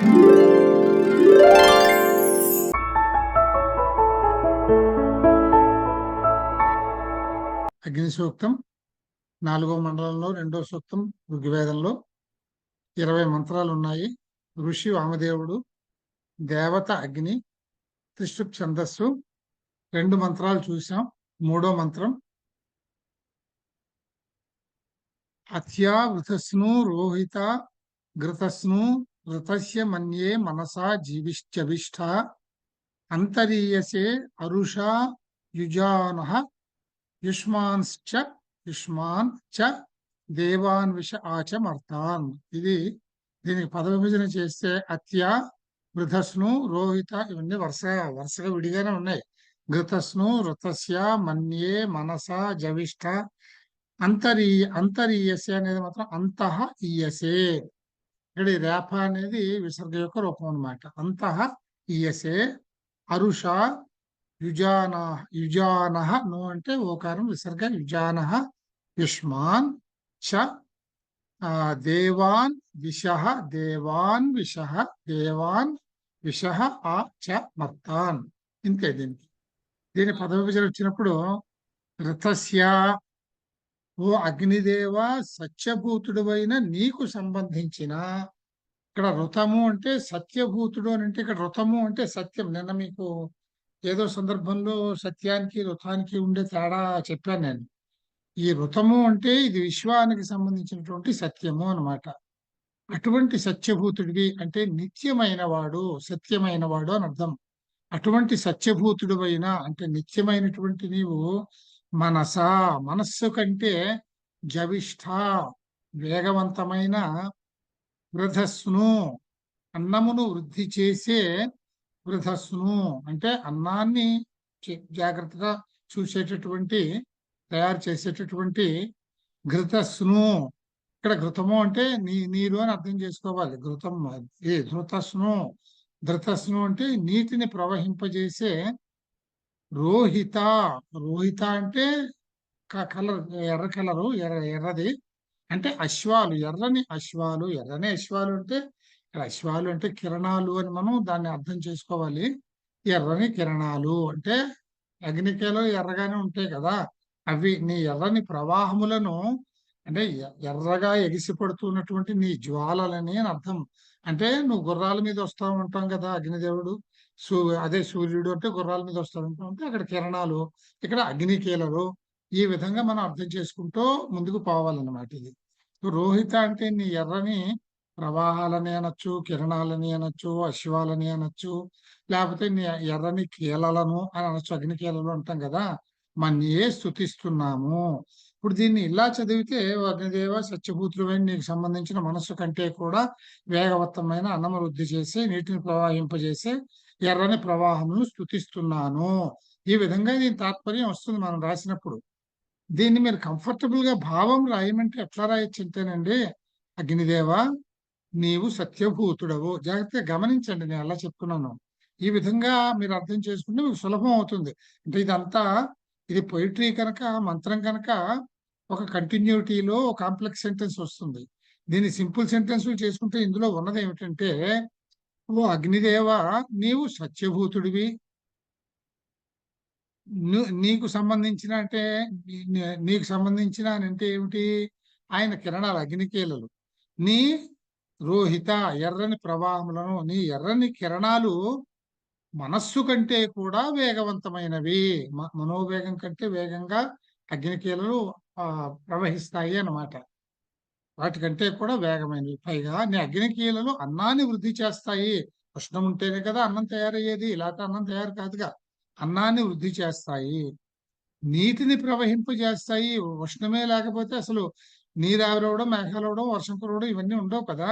అగ్ని సూక్తం 4వ మండలంలో 2వ సూక్తం ఋగ్వేదంలో 20 మంత్రాలు ఉన్నాయి. ఋషి వామదేవుడు, దేవత అగ్ని, త్రిశృక్ ఛందస్సు 2 మంత్రాలు చూసాం. 3వ మంత్రం అత్యా వృతస్ను రోహిత ఘృతస్ను ఋతస్య మన్యే మనసా జీవిశ్చవిష్ఠ అంతరీయసే అరుషా యుజానః యుష్మాన్శ్చ యుష్మాన్ చ దేవాన్ విష ఆచమర్తాన్. దీనికి పద విభజన చేస్తే అత్య, వృధస్ను, రోహిత ఇవన్నీ వరుసగా విడిగానే ఉన్నాయి. ఘృతస్ను, ఋతస్య, మన్యే, మనస, జవిష్ఠ, అంతరీయసే అనేది మాత్రం అంతః ఈయసే. ఇక్కడ ఈ రేప అనేది విసర్గ యొక్క రూపం అన్నమాట. అంతః ఈయసే. అరుష యుజానః ను అంటే ఓకారం విసర్గ యుజానః యుష్మాన్ చ దేవాన్ విషః ఆ చ మర్తాన్. ఇంతే. దీని పద విభజన వచ్చినప్పుడు ఋతస్య ఓ అగ్నిదేవ సత్యభూతుడువైన నీకు సంబంధించిన, ఇక్కడ ఋతము అంటే సత్యభూతుడు అని అంటే ఇక్కడ ఋతము అంటే సత్యం. నిన్న మీకు ఏదో సందర్భంలో సత్యానికి ఋతానికి ఉండే తేడా చెప్పాను నేను. ఈ ఋతము అంటే ఇది విశ్వానికి సంబంధించినటువంటి సత్యము అన్నమాట. అటువంటి సత్యభూతుడివి అంటే నిత్యమైన వాడు, సత్యమైన వాడు అని అర్థం. అటువంటి సత్యభూతుడు అయినా అంటే నిత్యమైనటువంటి నీవు మనస్సు కంటే జవిష్ఠ వేగవంతమైన వృధస్సును అన్నమును వృద్ధి చేసే వృధస్సును అంటే అన్నాన్ని జాగ్రత్తగా చూసేటటువంటి తయారు చేసేటటువంటి ఘృతస్సును. ఇక్కడ ఘృతము అంటే నీరు అని అర్థం చేసుకోవాలి. ఘృతం ఈ ధృతస్ను అంటే నీటిని ప్రవహింపజేసే రోహిత అంటే కలర్, ఎర్ర కలరు, ఎర్రది అంటే అశ్వాలు, ఎర్రని అశ్వాలు అంటే అశ్వాలు అంటే కిరణాలు అని మనం దాన్ని అర్థం చేసుకోవాలి. ఎర్రని కిరణాలు అంటే అగ్నికేలో ఎర్రగానే ఉంటాయి కదా, అవి నీ ఎర్రని ప్రవాహములను అంటే ఎర్రగా ఎగిసిపడుతున్నటువంటి నీ జ్వాలలని అని అర్థం. అంటే నువ్వు గుర్రాల మీద వస్తూ ఉంటాం కదా, అగ్నిదేవుడు అదే సూర్యుడు అంటే గుర్రాల మీద వస్తూ ఉంటాం అంటే అక్కడ కిరణాలు, ఇక్కడ అగ్నికీలలు. ఈ విధంగా మనం అర్థం చేసుకుంటూ ముందుకు పోవాలన్నమాట. ఇది రోహిత అంటే నీ ఎర్రని ప్రవాహాలని అనొచ్చు, కిరణాలని అనొచ్చు, అశ్వాలని అనొచ్చు, లేకపోతే నీ ఎర్రని కీలలను అని అనొచ్చు. అగ్నికీలలు అంటాం కదా, మన్యే స్తుతిస్తున్నాము. ఇప్పుడు దీన్ని ఇలా చదివితే అగ్నిదేవ సత్యభూతుడైన నీకు సంబంధించిన మనస్సు కంటే కూడా వేగవంతమైన అన్నము వృద్ధి చేసి నీటిని ప్రవాహింపజేసే ఎర్రని ప్రవాహమును స్తుతిస్తున్నాను. ఈ విధంగా దీని తాత్పర్యం వస్తుంది మనం రాసినప్పుడు. దీన్ని మీరు కంఫర్టబుల్ గా భావం రాయమంటే ఎట్లా రాయొచ్చు అంటేనండి, అగ్నిదేవ నీవు సత్యభూతుడవు. జాగ్రత్తగా గమనించండి నేను ఎలా చెప్తున్నాను. ఈ విధంగా మీరు అర్థం చేసుకుంటే మీకు సులభం అవుతుంది. అంటే ఇది పొయిటరీ కనుక, మంత్రం కనుక ఒక కంటిన్యూటీలో కాంప్లెక్స్ సెంటెన్స్ వస్తుంది. దీన్ని సింపుల్ సెంటెన్స్ చేసుకుంటే ఇందులో ఉన్నది ఏమిటంటే, ఓ అగ్నిదేవ నీవు సత్యభూతుడివి, నీకు సంబంధించిన అంటే నీకు సంబంధించిన అని అంటే ఏమిటి, ఆయన కిరణాలు అగ్నికీలలు, నీ రోహిత ఎర్రని ప్రవాహములను, నీ ఎర్రని కిరణాలు మనస్సు కంటే కూడా వేగవంతమైనవి. మనోవేగం కంటే వేగంగా అగ్నికీలలు ప్రవహిస్తాయి అన్నమాట. వాటికంటే కూడా వేగమైనవి. పైగా నీ అగ్నికీలలు అన్నాన్ని వృద్ధి చేస్తాయి. ఉష్ణం ఉంటేనే కదా అన్నం తయారయ్యేది, లేకపోతే అన్నం తయారు కాదుగా. అన్నాన్ని వృద్ధి చేస్తాయి, నీటిని ప్రవహింపజేస్తాయి. ఉష్ణమే లేకపోతే అసలు నీరు ఆవిరవడం, మేఘాలు అవడం, వర్షం కురవడం ఇవన్నీ ఉండవు కదా.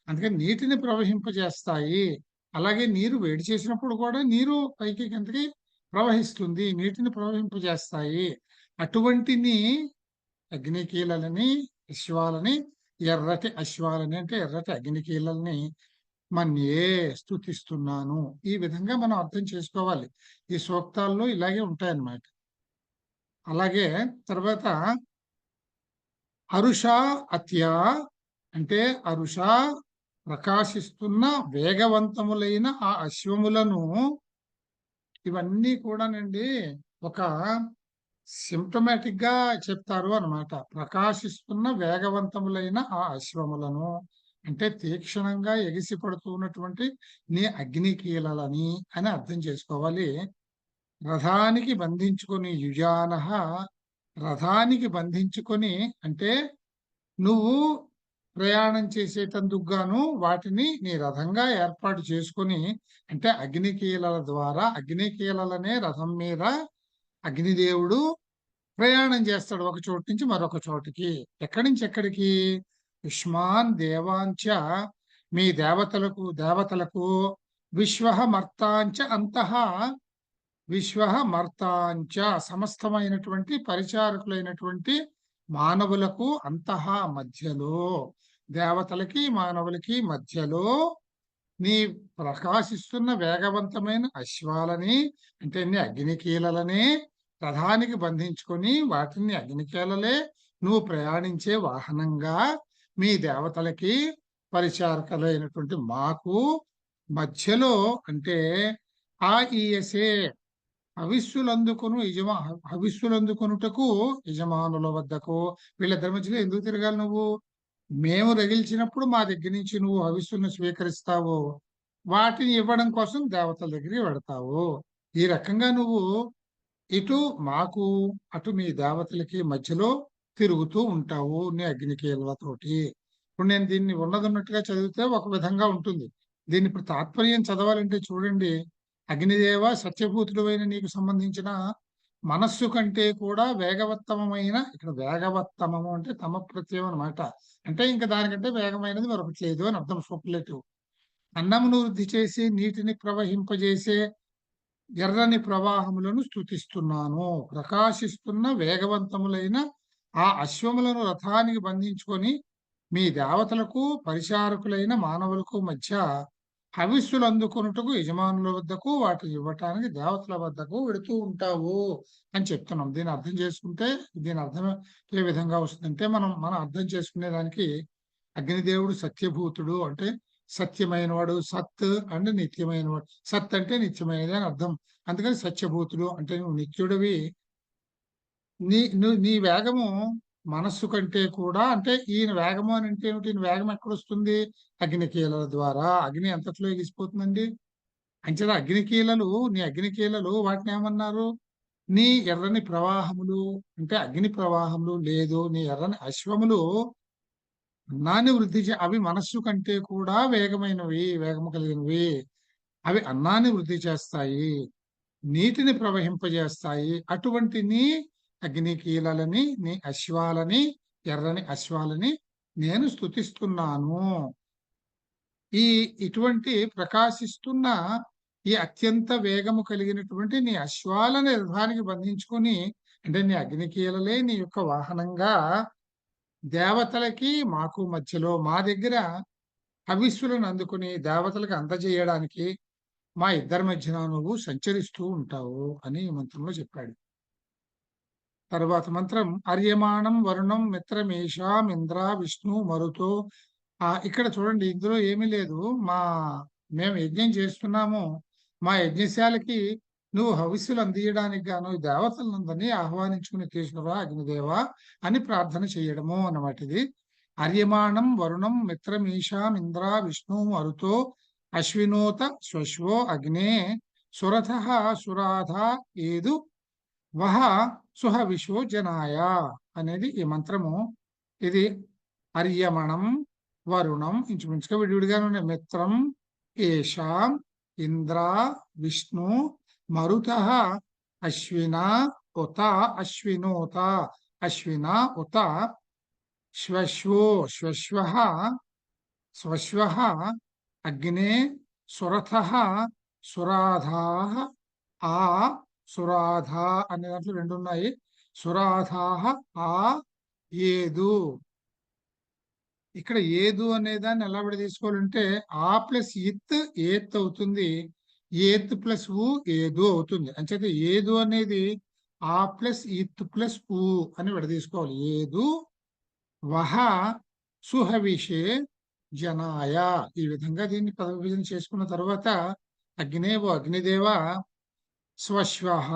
అందుకని నీటిని ప్రవహింపజేస్తాయి. అలాగే నీరు వేడి చేసినప్పుడు కూడా నీరు పైకి కిందకి ప్రవహిస్తుంది, నీటిని ప్రవహింపజేస్తాయి. అటువంటి అగ్నికీలని, అశ్వాలని, ఎర్రటి అశ్వాలని అంటే ఎర్రటి అగ్నికీలని మన్యే స్తుతిస్తున్నాను. ఈ విధంగా మనం అర్థం చేసుకోవాలి. ఈ సూక్తాల్లో ఇలాగే ఉంటాయన్నమాట. అలాగే తర్వాత అరుష అత్య అంటే అరుష ప్రకాశిస్తున్న వేగవంతములైన ఆ అశ్వములను, ఇవన్నీ కూడానండి ఒక సిమ్టమాటిక్ గా చెప్తారు అన్నమాట. ప్రకాశిస్తున్న వేగవంతములైన ఆ అశ్వములను అంటే తీక్షణంగా ఎగిసి పడుతున్నటువంటి నీ అగ్ని కీలలని అని అర్థం చేసుకోవాలి. రథానికి బంధించుకొని యుజానః, రథానికి బంధించుకొని అంటే నువ్వు ప్రయాణం చేసేటందుకు గాను వాటిని నీ రథంగా ఏర్పాటు చేసుకొని, అంటే అగ్నికీలల ద్వారా, అగ్నికీలలనే రథం మీద అగ్నిదేవుడు ప్రయాణం చేస్తాడు ఒక చోటు నుంచి మరొక చోటికి. ఎక్కడి నుంచి ఎక్కడికి? యుష్మాన్ దేవాంచ, మీ దేవతలకు విశ్వః మర్తాంచ అంతః, విశ్వః మర్తాంచ సమస్తమైనటువంటి పరిచారకులైనటువంటి మానవులకు అంతః మధ్యలో, దేవతలకి మానవులకి మధ్యలో నీ ప్రకాశిస్తున్న వేగవంతమైన అశ్వాలని అంటే నీ అగ్నికీలలని రథానికి బంధించుకొని వాటిని అగ్నికీలలే నువ్వు ప్రయాణించే వాహనంగా మీ దేవతలకి పరిచారకులైనటువంటి మాకు మధ్యలో అంటే ఆ ఈయసే హవిస్సులందుకొనుటకు యజమానుల వద్దకు, వీళ్ళిద్దరి మధ్యలో ఎందుకు తిరగాలి నువ్వు? మేము రగిల్చినప్పుడు మా దగ్గర నుంచి నువ్వు హవిస్సులను స్వీకరిస్తావు, వాటిని ఇవ్వడం కోసం దేవతల దగ్గరికి వెడతావు. ఈ రకంగా నువ్వు ఇటు మాకు అటు మీ దేవతలకి మధ్యలో తిరుగుతూ ఉంటావు నీ అగ్నికీలతోటి. ఇప్పుడు నేను దీన్ని ఉన్నదన్నట్టుగా చదివితే ఒక విధంగా ఉంటుంది. దీన్ని ఇప్పుడు తాత్పర్యం చదవాలంటే చూడండి, అగ్నిదేవ సత్యభూతుడైన నీకు సంబంధించిన మనస్సు కంటే కూడా వేగవత్తమైన, ఇక్కడ వేగవత్తమము అంటే తమ ప్రత్యయం అనమాట. అంటే ఇంకా దానికంటే వేగమైనది మరొకటి లేదు అని అర్థం. సూపర్లేటివ్. అన్నమును వృద్ధి చేసి నీటిని ప్రవహింపజేసే ఎర్రని ప్రవాహములను స్తుతిస్తున్నాను. ప్రకాశిస్తున్న వేగవంతములైన ఆ అశ్వములను రథానికి బంధించుకొని మీ దేవతలకు పరిచారకులైన మానవులకు మధ్య హవిస్సులు అందుకొనుటకు యజమానుల వద్దకు వాటిని ఇవ్వటానికి దేవతల వద్దకు వెడుతూ ఉంటావు అని చెప్తున్నాం. దీన్ని అర్థం చేసుకుంటే దీని అర్థం ఏ విధంగా వస్తుందంటే మనం అర్థం చేసుకునే దానికి అగ్నిదేవుడు సత్యభూతుడు అంటే సత్యమైన వాడు, సత్ అంటే నిత్యమైన వాడు. సత్ అంటే నిత్యమైనది అని అర్థం. అందుకని సత్యభూతుడు అంటే నువ్వు నిత్యుడివి. నీ వేగము మనస్సు కంటే కూడా అంటే ఈయన వేగము అని అంటే ఏమిటి? ఈయన వేగం ఎక్కడొస్తుంది? అగ్నికీలల ద్వారా. అగ్ని ఎంతట్లో ఎగిసిపోతుందండి? అంచేత నీ అగ్నికీలలు వాటిని ఏమన్నారు? నీ ఎర్రని ప్రవాహములు అంటే అగ్ని ప్రవాహములు లేదు, నీ ఎర్రని అశ్వములు అన్నాన్ని అవి మనస్సు కంటే కూడా వేగము కలిగినవి. అవి అన్నాన్ని వృద్ధి చేస్తాయి, నీటిని ప్రవహింపజేస్తాయి. అటువంటి నీ అగ్నికీలలని, నీ అశ్వాలని, ఎర్రని అశ్వాలని నేను స్తుతిస్తున్నాను. ఇటువంటి ప్రకాశిస్తున్న ఈ అత్యంత వేగము కలిగినటువంటి నీ అశ్వాలని రథానికి బంధించుకొని అంటే నీ అగ్నికీలలే నీ యొక్క వాహనంగా దేవతలకి మాకు మధ్యలో మా దగ్గర హవిస్సులను అందుకుని దేవతలకు అందజేయడానికి మా ఇద్దరి మధ్యన నువ్వు సంచరిస్తూ ఉంటావు అని ఈ మంత్రంలో చెప్పాడు. తరువాత మంత్రం అర్యమాణం వరుణం మిత్రమేషాం ఇంద్ర విష్ణు మరుతో. ఇక్కడ చూడండి, ఇందులో ఏమీ లేదు. మేము యజ్ఞం చేస్తున్నాము, మా యజ్ఞశాలకి నువ్వు హవిస్సులు అందియడానికి గాను దేవతలందరినీ ఆహ్వానించుకుని తీసుకురా అగ్నిదేవ అని ప్రార్థన చేయడము అన్నమాట. ఇది అర్యమాణం వరుణం మిత్రమీషాం ఇంద్ర విష్ణు మరుతో అశ్వినోత శ్వశ్వో అగ్నే సురథ సురాధ ఏదు వహ సుహవిషో జనాయ అనేది ఈ మంత్రము. ఇది అర్యమణం వరుణం ఇంచుమించుగా విడివిడిగానే ఉన్నాయి. మిత్రం ఏషాం ఇంద్ర విష్ణు మరుత అశ్విన ఉత అశ్వినోత అశ్విన ఉత శ్వశ్వో శ్వశ్వ స్వశ్వ అగ్నే సురథ సురాధా ఆ సురాధా అనే దాంట్లో రెండు ఉన్నాయి. సురాధా ఆ ఏదు. ఇక్కడ ఏదు అనే దాన్ని ఎలా విడ తీసుకోవాలంటే ఆ ప్లస్ ఇత్ ఏత్ అవుతుంది, ఏత్ ప్లస్ ఊ ఏదు అవుతుంది. అంచేత ఏదు అనేది ఆ ప్లస్ ఇత్ ప్లస్ ఊ అని విడ తీసుకోవాలి. ఏదు వహ సుహవిషే జనాయ. ఈ విధంగా దీన్ని పద విభజన చేసుకున్న తర్వాత అగ్నేవో అగ్నిదేవ స్వశ్వః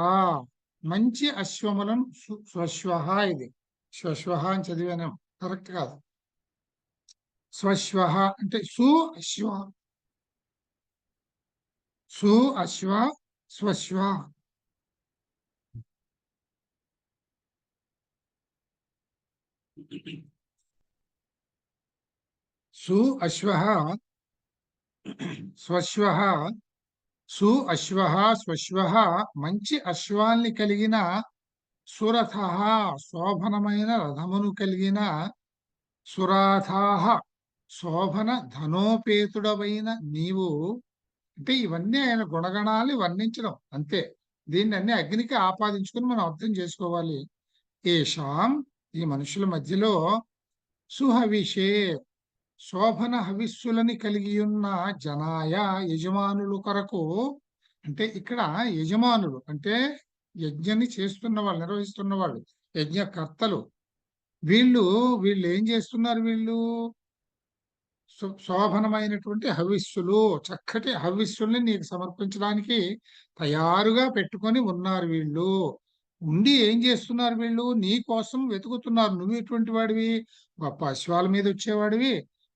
మంచి అశ్వములను స్వశ్వః ఇది స్వశ్వః అని చదివాను, కరెక్ట్ కాదు. స్వశ్వః అంటే అశ్వ అశ్వ స్వశ్వ. అశ్వః స్వశ్వః అశ్వః స్వశ్వః మంచి అశ్వాల్ని కలిగిన సురథః శోభనమైన రథమును కలిగిన సురాథాః శోభన ధనోపేతుడవైన నీవు. అంటే ఇవన్నీ ఆయన గుణగణాలు వర్ణించడం అంతే. దీన్ని అన్ని అగ్నికి ఆపాదించుకుని మనం అర్థం చేసుకోవాలి. ఏషాం ఈ మనుషుల మధ్యలో సుహవిషే శోభన హవిస్సులని కలిగి ఉన్న జనాయ యజమానులు కొరకు. అంటే ఇక్కడ యజమానులు అంటే యజ్ఞాన్ని చేస్తున్న వాళ్ళు, నిర్వహిస్తున్న వాళ్ళు, యజ్ఞకర్తలు. వీళ్ళు ఏం చేస్తున్నారు? వీళ్ళు శోభనమైనటువంటి హవిస్సులు, చక్కటి హవిస్సుల్ని నీకు సమర్పించడానికి తయారుగా పెట్టుకొని ఉన్నారు. వీళ్ళు ఉండి ఏం చేస్తున్నారు? వీళ్ళు నీ కోసం వెతుకుతున్నారు. నువ్వు ఎటువంటి వాడివి? గొప్ప అశ్వాల మీద వచ్చేవాడివి,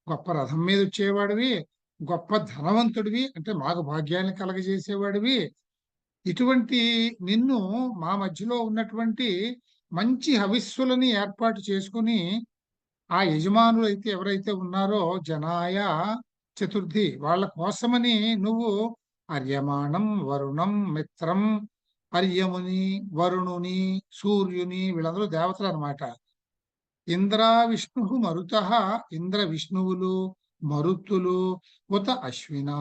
గొప్ప రథం మీద వచ్చేవాడివి, గొప్ప ధనవంతుడివి, అంటే మాకు భాగ్యాన్ని కలగజేసేవాడివి. ఇటువంటి నిన్ను మా మధ్యలో ఉన్నటువంటి మంచి హవిస్సులని ఏర్పాటు చేసుకుని ఆ యజమానులు అయితే ఎవరైతే ఉన్నారో జనాయ చతుర్థి వాళ్ళ కోసమని నువ్వు అర్యమాణం వరుణం మిత్రం, అర్యముని వరుణుని సూర్యుని వీళ్ళందరూ దేవతలు అనమాట. ఇంద్ర విష్ణు మరుత, ఇంద్ర విష్ణువులు మరుత్తులు, ఉత అశ్విన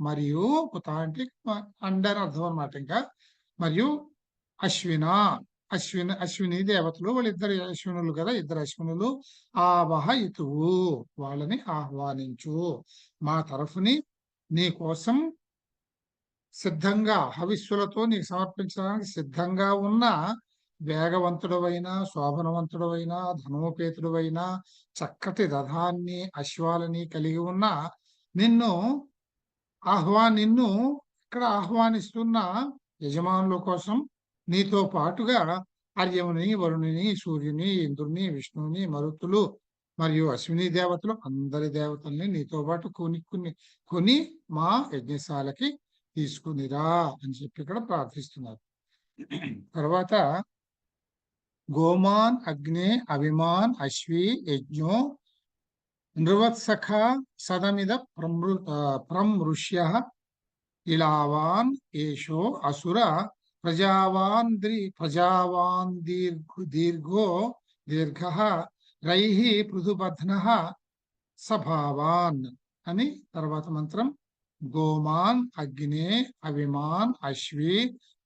మరియు ఉత అంటే అండని అర్థం అనమాట. ఇంకా మరియు అశ్విన అశ్విని దేవతలు వాళ్ళిద్దరు అశ్వినులు కదా, ఇద్దరు అశ్వినులు. ఆవహయితువు వాళ్ళని ఆహ్వానించు, మా తరఫుని నీ కోసం సిద్ధంగా హవిస్సులతో నీకు సమర్పించడానికి సిద్ధంగా ఉన్న వేగవంతుడవైన శోభనవంతుడవైన ధనోపేతుడవైన చక్కటి రథాన్ని అశ్వాలని కలిగి ఉన్న నిన్ను ఇక్కడ ఆహ్వానిస్తున్న యజమానుల కోసం నీతో పాటుగా అర్యముని వరుణుని సూర్యుని ఇంద్రుని విష్ణువుని మరుతులు మరియు అశ్విని దేవతలు అందరి దేవతల్ని నీతో పాటు కొని మా యజ్ఞశాలకి తీసుకునిరా అని చెప్పి ఇక్కడ ప్రార్థిస్తున్నారు. తర్వాత గోమాన్ అగ్నే అవిమాన్ అశ్వి యజ్ఞో నృవత్సఖ సదమిద ప్రమృష్య ఇలావాన్ ఏషో అసుర ప్రజావాన్ దీర్ఘ రైహి పృథుబధ్న సభావాన్ అని తర్వాత మంత్రం. గోమాన్ అగ్నే అవిమాన్ అశ్వి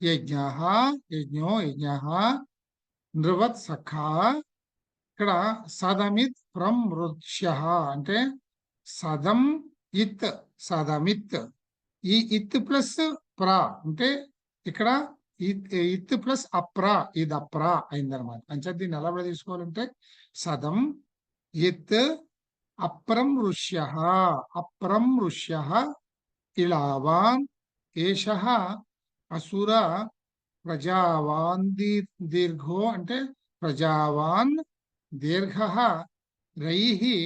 యజ్ఞో నృవత్సఖ. ఇక్కడ సదమిత్ ప్రమృష్య అంటే సదం ఇత్ సదమిత్, ఈ ఇత్ ప్లస్ ప్రా అంటే ఇక్కడ ఇత్ ప్లస్ అప్రా, ఇది అప్రా అయిందనమాట. అంటే దీన్ని ఎలా తీసుకోవాలంటే సదం ఇత్ అప్రమృష్య ఇలావాన్ ఏషః అసుర ప్రజావాన్ దీర్ఘో అంటే ప్రజావాన్ దీర్ఘ రైహి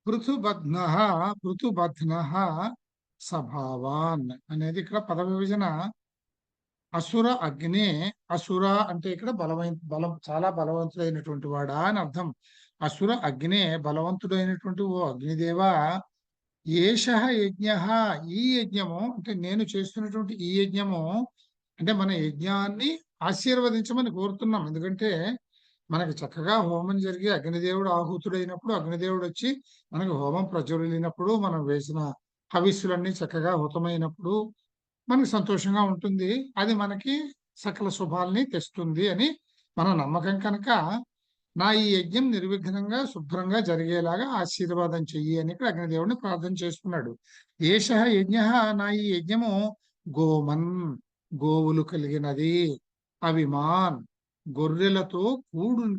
పృథుబధ్న సభావాన్ అనేది ఇక్కడ పద విభజన. అసుర అగ్నే, అసుర అంటే ఇక్కడ చాలా బలవంతుడైనటువంటి వాడా అని అర్థం. అసుర అగ్నే బలవంతుడైనటువంటి ఓ అగ్నిదేవా, ఏషః యజ్ఞ ఈ యజ్ఞము అంటే నేను చేస్తున్నటువంటి ఈ యజ్ఞము అంటే మన యజ్ఞాన్ని ఆశీర్వదించమని కోరుతున్నాం. ఎందుకంటే మనకి చక్కగా హోమం జరిగి అగ్నిదేవుడు ఆహుతుడైనప్పుడు అగ్నిదేవుడు వచ్చి మనకి హోమం ప్రజ్వలినప్పుడు మనం వేసిన హవిస్సులన్నీ చక్కగా హుతమైనప్పుడు మనకి సంతోషంగా ఉంటుంది. అది మనకి సకల శుభాల్ని తెస్తుంది అని మన నమ్మకం కనుక నా ఈ యజ్ఞం నిర్విఘ్నంగా శుభ్రంగా జరిగేలాగా ఆశీర్వాదం చెయ్యి అని ఇక్కడ అగ్నిదేవుడిని ప్రార్థన చేసుకున్నాడు. ఏషః యజ్ఞ నా ఈ యజ్ఞము గోమన్ గోవులు కలిగినది, అవిమాన్ గొర్రెలతో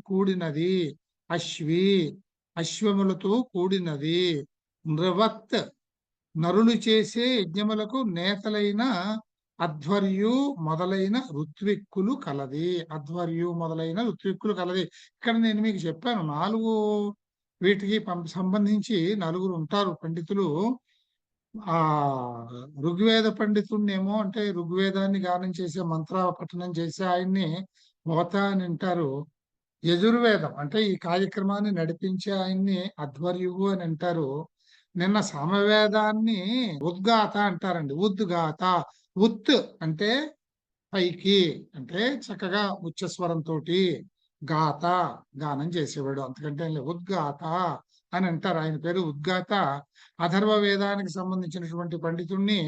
కూడినది, అశ్వి అశ్వములతో కూడినది, నృవత్ నరులు చేసే యజ్ఞములకు నేతలైన అధ్వర్యు మొదలైన ఋత్విక్కులు కలది. అధ్వర్యు మొదలైన ఋత్విక్కులు కలది. ఇక్కడ నేను మీకు చెప్పాను 4 వీటికి సంబంధించి 4 ఉంటారు పండితులు. ఆ ఋగ్వేద పండితుడినేమో అంటే ఋగ్వేదాన్ని గానం చేసే మంత్ర పఠనం చేసే ఆయన్ని హోత అని అంటారు. యజుర్వేదం అంటే ఈ కార్యక్రమాన్ని నడిపించే ఆయన్ని అధ్వర్యువు అని అంటారు. నిన్న సామవేదాన్ని ఉద్గాత అంటారండి. ఉద్గాత. ఉత్ అంటే పైకి, అంటే చక్కగా ఉచ్చస్వరంతో గాత గానం చేసేవాడు, అంతకంటే ఏం లేదు. ఉద్గాత అని అంటారు. ఆయన పేరు ఉద్గాత. అథర్వ వేదానికి సంబంధించినటువంటి పండితుణ్ణి,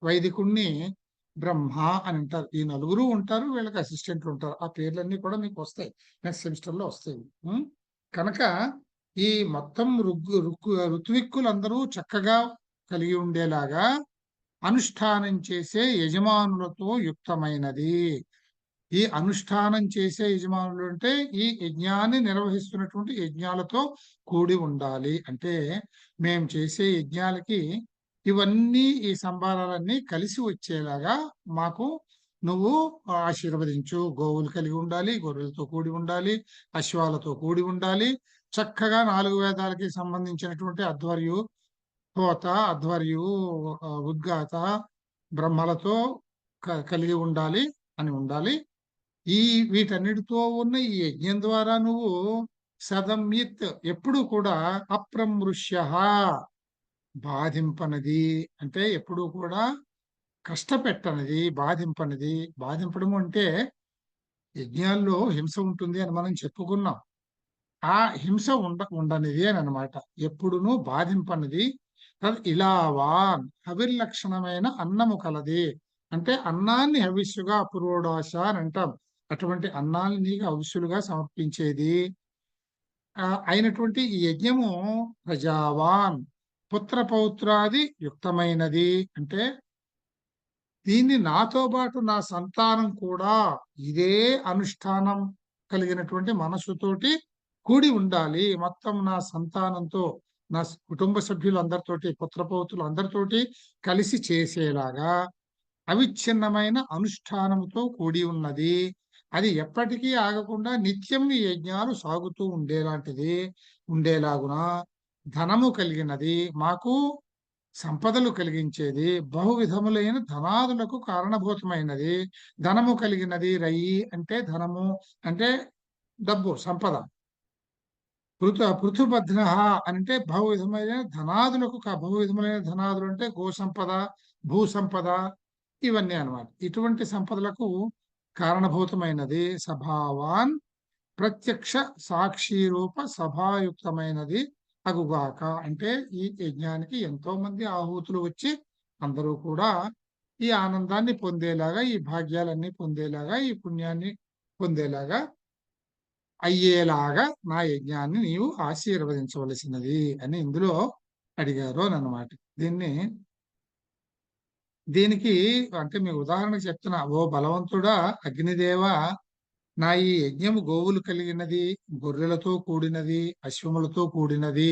వైదికుణ్ణి బ్రహ్మ అని అంటారు. ఈ 4 ఉంటారు, వీళ్ళకి అసిస్టెంట్లు ఉంటారు. ఆ పేర్లన్నీ కూడా మీకు వస్తాయి, నెక్స్ట్ సెమిస్టర్ లో వస్తాయి. కనుక ఈ మొత్తం ఋత్విక్కులందరూ చక్కగా కలిగి ఉండేలాగా అనుష్ఠానం చేసే యజమానులతో యుక్తమైనది. ఈ అనుష్ఠానం చేసే యజమానులు అంటే ఈ యజ్ఞాన్ని నిర్వహిస్తున్నటువంటి యజ్ఞాలతో కూడి ఉండాలి. అంటే మేము చేసే యజ్ఞాలకి ఇవన్నీ, ఈ సంభారాలన్నీ కలిసి వచ్చేలాగా మాకు నువ్వు ఆశీర్వదించు. గోవులు కలిగి ఉండాలి, గొర్రెలతో కూడి ఉండాలి, అశ్వాలతో కూడి ఉండాలి, చక్కగా 4 వేదాలకి సంబంధించినటువంటి అధ్వర్యు, హోత, అధ్వర్యు, ఉద్గాత, బ్రహ్మలతో కలిగి ఉండాలి అని ఉండాలి. ఈ వీటన్నిటితో ఉన్న ఈ యజ్ఞం ద్వారా నువ్వు సదమ్యిత్ ఎప్పుడు కూడా అప్రమృష్య బాధింపనది, అంటే ఎప్పుడు కూడా కష్టపెట్టనది, బాధింపనది. బాధింపడం అంటే యజ్ఞాల్లో హింస ఉంటుంది అని మనం చెప్పుకున్నాం. ఆ హింస ఉండనిది అని అనమాట. ఎప్పుడునూ బాధింపనిది. ఇలావాన్ హవిర్లక్షణమైన అన్నము కలది. అంటే అన్నాన్ని హవిస్సుగా పురోడాశ అని అంటాం. అటువంటి అన్నాన్ని నీకు హవిస్సులుగా సమర్పించేది అయినటువంటి ఈ యజ్ఞము ప్రజావాన్ పుత్ర పౌత్రాది యుక్తమైనది. అంటే దీన్ని నాతో పాటు నా సంతానం కూడా ఇదే అనుష్ఠానం కలిగినటువంటి మనస్సుతోటి కూడి ఉండాలి. మొత్తం నా సంతానంతో, నా కుటుంబ సభ్యులందరితోటి, పుత్రపౌత్రులు అందరితోటి కలిసి చేసేలాగా అవిచ్ఛిన్నమైన అనుష్ఠానంతో కూడి ఉన్నది. అది ఎప్పటికీ ఆగకుండా నిత్యం ఈ యజ్ఞాలు సాగుతూ ఉండేలాగున ధనము కలిగినది, మాకు సంపదలు కలిగించేది, బహు విధములైన ధనాదులకు కారణభూతమైనది. ధనము కలిగినది, రయి అంటే ధనము అంటే డబ్బు, సంపద. పృథుబధ్న అంటే బహు విధమైన ధనాదులకు, బహు విధములైన ధనాదులు అంటే గో సంపద, భూ సంపద, ఇవన్నీ అన్నమాట. ఇటువంటి సంపదలకు కారణభూతమైనది. సభావాన్ ప్రత్యక్ష సాక్షి రూప సభాయుక్తమైనది అగుగాక. అంటే ఈ యజ్ఞానికి ఎంతో మంది ఆహూతులు వచ్చి అందరూ కూడా ఈ ఆనందాన్ని పొందేలాగా, ఈ భాగ్యాలన్నీ పొందేలాగా, ఈ పుణ్యాన్ని పొందేలాగా అయ్యేలాగా నా యజ్ఞాన్ని నీవు ఆశీర్వదించవలసినది అని ఇందులో అడిగారు అని అన్నమాట. దీనికి అంటే మీ ఉదాహరణకు చెప్తున్నా. ఓ బలవంతుడా అగ్నిదేవ, నా ఈ యజ్ఞము గోవులు కలిగినది, గొర్రెలతో కూడినది, అశ్వములతో కూడినది,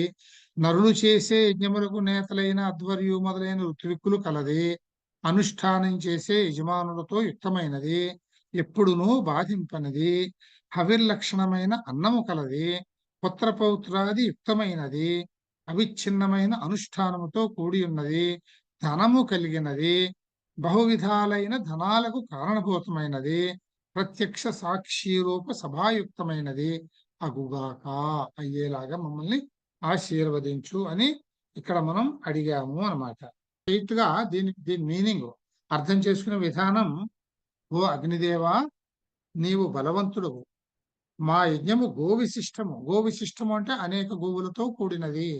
నరులు చేసే యజ్ఞములకు నేతలైన అధ్వర్యు మొదలైన ఋత్విక్కులు కలది, అనుష్ఠానం చేసే యజమానులతో యుక్తమైనది, ఎప్పుడునూ బాధింపనిది, హవిర్లక్షణమైన అన్నము కలది, పుత్రపౌత్రాది యుక్తమైనది, అవిచ్ఛిన్నమైన అనుష్ఠానముతో కూడి ఉన్నది, ధనము కలిగినది, బహువిధాలైన ధనాలకు కారణభూతమైనది, ప్రత్యక్ష సాక్షి రూప సభాయుక్తమైనది అగుగాక. అయ్యేలాగా మమ్మల్ని ఆశీర్వదించు అని ఇక్కడ మనం అడిగాము అన్నమాట. స్ట్రైట్ గా దీని మీనింగ్ అర్థం చేసుకునే విధానం, ఓ అగ్నిదేవా, నీవు బలవంతుడు, మా యజ్ఞము గోవిశిష్టము. గోవిశిష్టము అంటే అనేక గోవులతో కూడినది.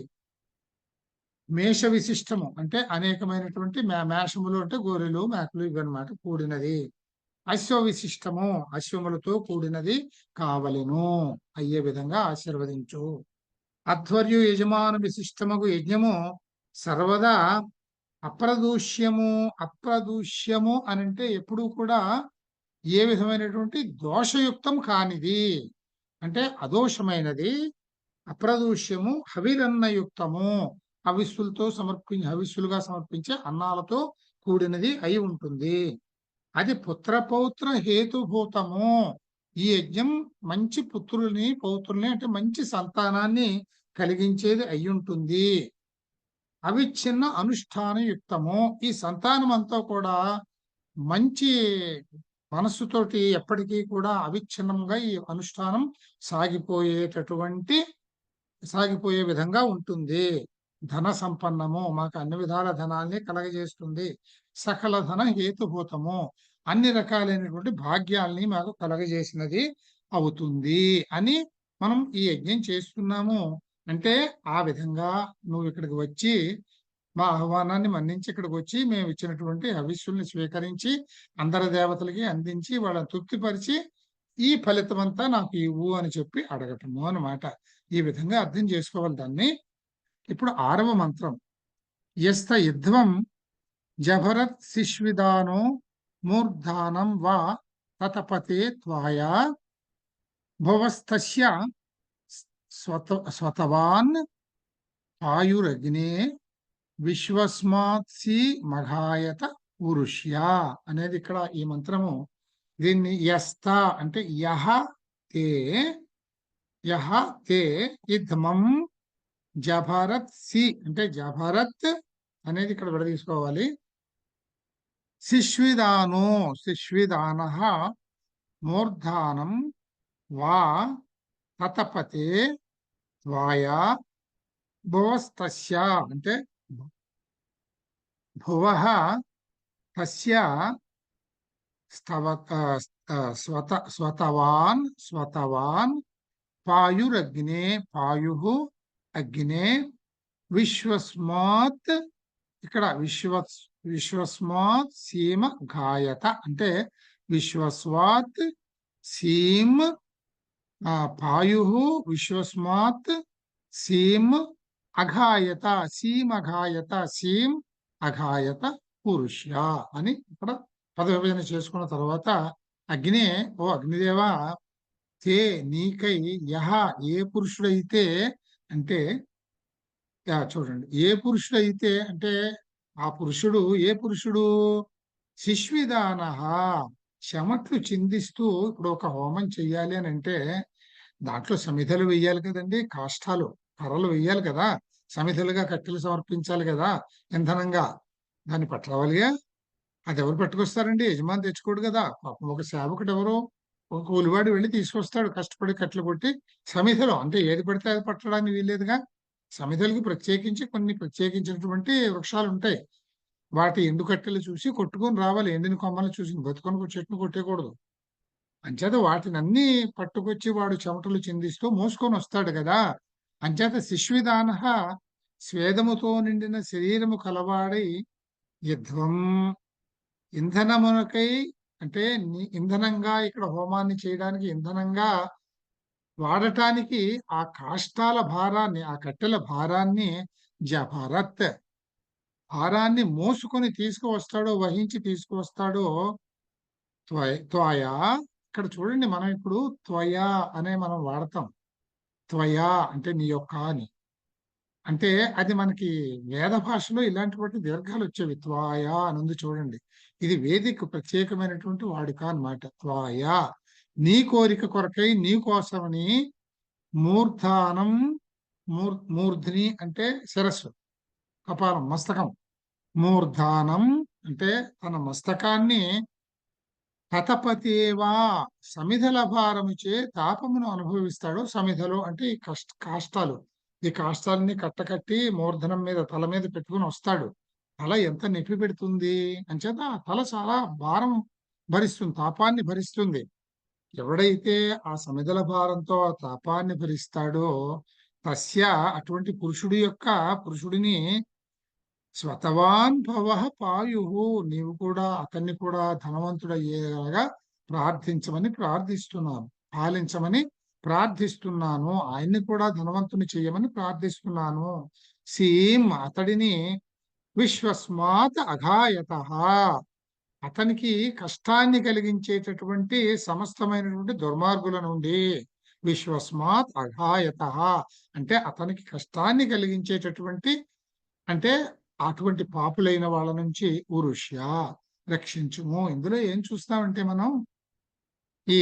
మేష విశిష్టము అంటే అనేకమైనటువంటి మేషములు అంటే గొర్రెలు, మేకలు ఇవన్నమాట కూడినది. అశ్వ విశిష్టము అశ్వములతో కూడినది కావలెను. అయ్యే విధంగా ఆశీర్వదించు. అధ్వర్యు యజమాను విశిష్టముగు యజ్ఞము సర్వదా అప్రదూష్యము. అప్రదూష్యము అనంటే ఎప్పుడూ కూడా ఏ విధమైనటువంటి దోషయుక్తం కానిది, అంటే అదోషమైనది. అప్రదూష్యము హవిరన్నయుక్తము హవిస్సులుగా సమర్పించే అన్నాలతో కూడినది అయి ఉంటుంది. అది పుత్రపౌత్ర హేతుభూతము. ఈ యజ్ఞం మంచి పుత్రుల్ని పౌత్రుల్ని అంటే మంచి సంతానాన్ని కలిగించేది అయి ఉంటుంది. అవిచ్ఛిన్న అనుష్ఠానయుక్తము. ఈ సంతానం అంతా కూడా మంచి మనస్సుతోటి ఎప్పటికీ కూడా అవిచ్ఛిన్నంగా ఈ అనుష్ఠానం సాగిపోయే విధంగా ఉంటుంది. ధన సంపన్నము, మాకు అన్ని విధాల ధనాన్ని కలగజేస్తుంది. సకల ధన హేతుభూతము, అన్ని రకాలైనటువంటి భాగ్యాల్ని మాకు కలగజేసినది అవుతుంది అని మనం ఈ యజ్ఞం చేస్తున్నాము. అంటే ఆ విధంగా నువ్వు ఇక్కడికి వచ్చి మా ఆహ్వానాన్ని మన్నించి ఇక్కడికి వచ్చి మేము ఇచ్చినటువంటి హవిస్సుల్ని స్వీకరించి అందరి దేవతలకి అందించి వాళ్ళని తృప్తిపరిచి ఈ ఫలితం అంతా నాకు ఇవ్వు అని చెప్పి అడగటము అన్నమాట. ఈ విధంగా అర్థం చేసుకోవాలి దాన్ని. ఇప్పుడు 6వ మంత్రం. యస్త యుధ్వం జభరత్ శిష్విదానో మూర్ధానం వా తతపతే త్వాయా భువస్తస్య స్వతవాన్ ఆయురగ్నే విశ్వస్మాత్సి మఘాయత పురుష్య అనేది ఇక్కడ ఈ మంత్రము. దీన్ని యస్త అంటే యహ తే ఇద్మం జభరత్ సి అంటే జభరత్ అనేది ఇక్కడ విడదీసుకోవాలి. శిష్విదాన మూర్ధానం వా తతపతే త్వాయా భువస్తస్య అంటే భువః తస్య స్వతవాన్ పాయురగ్నే పాయుః అగ్నే విశ్వస్మాత్ ఇక్కడ విశ్వస్మాత్ సీమ ఘాయత అంటే విశ్వస్వాత్ సీమ్ పాయుః విశ్వస్మాత్ సీమ్ అఘాయత సీమ్ అఘాయత పురుష్య అని ఇక్కడ పద విభజన చేసుకున్న తర్వాత అగ్నే ఓ అగ్నిదేవా తే నీకై యహ ఏ పురుషుడైతే అంటే చూడండి ఏ పురుషుడైతే అంటే ఆ పురుషుడు ఏ పురుషుడు శిష్విదాన చెమట్లు చిందిస్తూ ఇప్పుడు ఒక హోమం చెయ్యాలి అని అంటే దాంట్లో సమిధలు వెయ్యాలి కదండి, కాష్టాలు కర్రలు వెయ్యాలి కదా, సమిధలుగా కట్టెలు సమర్పించాలి కదా ఇంధనంగా, దాన్ని పట్టరావాలిగా. అది ఎవరు పట్టుకొస్తారండి? యజమాని తెచ్చుకోడు కదా. పాపం ఒక సేవకుడు ఎవరో ఒక కూలివాడు వెళ్ళి తీసుకొస్తాడు కష్టపడి కట్టెలు కొట్టి. సమిధలు అంటే ఏది పడితే అది పట్టడానికి వీల్లేదుగా. సమిధలకి ప్రత్యేకించి కొన్ని ప్రత్యేకించినటువంటి వృక్షాలు ఉంటాయి. వాటి ఎండు కట్టెలు చూసి కొట్టుకొని రావాలి. ఎండిన కొమ్మలు చూసి బతుకొని చెట్టును కొట్టేయకూడదు. అంచేత వాటిని అన్ని పట్టుకొచ్చి వాడు చెమటలు చిందిస్తూ మోసుకొని వస్తాడు కదా. అంచేత శిష్విదాన స్వేదముతో నిండిన శరీరము కలవాడై యుద్ధం ఇంధనమునకై అంటే ఇంధనంగా ఇక్కడ హోమాన్ని చేయడానికి ఇంధనంగా వాడటానికి ఆ కాష్టాల భారాన్ని ఆ కట్టెల భారాన్ని జభరత్ భారాన్ని మోసుకొని తీసుకువస్తాడో వహించి తీసుకువస్తాడో త్వయా. ఇక్కడ చూడండి, మనం ఇప్పుడు త్వయా అనే మనం వాడతాం. త్వయా అంటే నీ యొక్క అని అంటే అది మనకి వేద భాషలో ఇలాంటి దీర్ఘాలు వచ్చేవి. త్వాయా అని ఉంది చూడండి. ఇది వేదిక ప్రత్యేకమైనటువంటి వాడుక అన్నమాట. త్వాయా నీ కోరిక కొరకై నీ కోసమని మూర్ధానం మూర్ధిని అంటే శిరస్సు, కపాలం, మస్తకం. మూర్ధానం అంటే తన మస్తకాన్ని తతపతేవా సమిధల భారముచే తాపమును అనుభవిస్తాడు. సమిధలు అంటే ఈ కాష్టాలు, ఈ కాష్టాలని కట్టకట్టి మూర్ధనం మీద తల మీద పెట్టుకుని వస్తాడు. తల ఎంత నొప్పి పెడుతుంది అంచేత ఆ తల చాలా భారం భరిస్తుంది, తాపాన్ని భరిస్తుంది. ఎవడైతే ఆ సమిధల భారంతో ఆ తాపాన్ని భరిస్తాడో తస్య అటువంటి పురుషుడిని స్వతవాన్ భవ పాయు నీవు కూడా అతన్ని కూడా ధనవంతుడయ్యేలాగా పాలించమని ప్రార్థిస్తున్నాను. ఆయన్ని కూడా ధనవంతుని చేయమని ప్రార్థిస్తున్నాను. సీం అతడిని విశ్వస్మాత్ అఘాయత అతనికి కష్టాన్ని కలిగించేటటువంటి సమస్తమైనటువంటి దుర్మార్గుల నుండి. విశ్వస్మాత్ అఘాయత అంటే అతనికి కష్టాన్ని కలిగించేటటువంటి అంటే అటువంటి పాపులైన వాళ్ళ నుంచి ఉరుష్య రక్షించుము. ఇందులో ఏం చూస్తామంటే మనం ఈ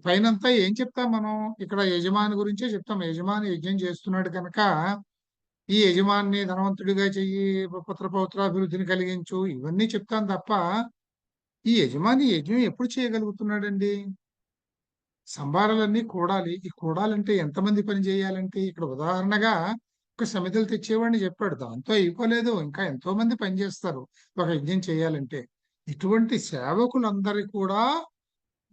పైనంతా ఏం చెప్తాం మనం? ఇక్కడ యజమాని గురించే చెప్తాం. యజమాని యజ్ఞం చేస్తున్నాడు కనుక ఈ యజమాని ధనవంతుడిగా చెయ్యి, పుత్ర పౌత్రాభివృద్ధిని కలిగించు, ఇవన్నీ చెప్తాం తప్ప ఈ యజమాని యజ్ఞం ఎప్పుడు చేయగలుగుతున్నాడండి? సంభారాలన్నీ కూడాలి. ఈ కూడాలంటే ఎంతమంది పని చేయాలంటే ఇక్కడ ఉదాహరణగా ఒక సమితులు తెచ్చేవాడిని చెప్పాడు. దాంతో అయిపోలేదు. ఇంకా ఎంతో మంది పనిచేస్తారు ఒక యజ్ఞం చేయాలంటే. ఇటువంటి సేవకులందరి కూడా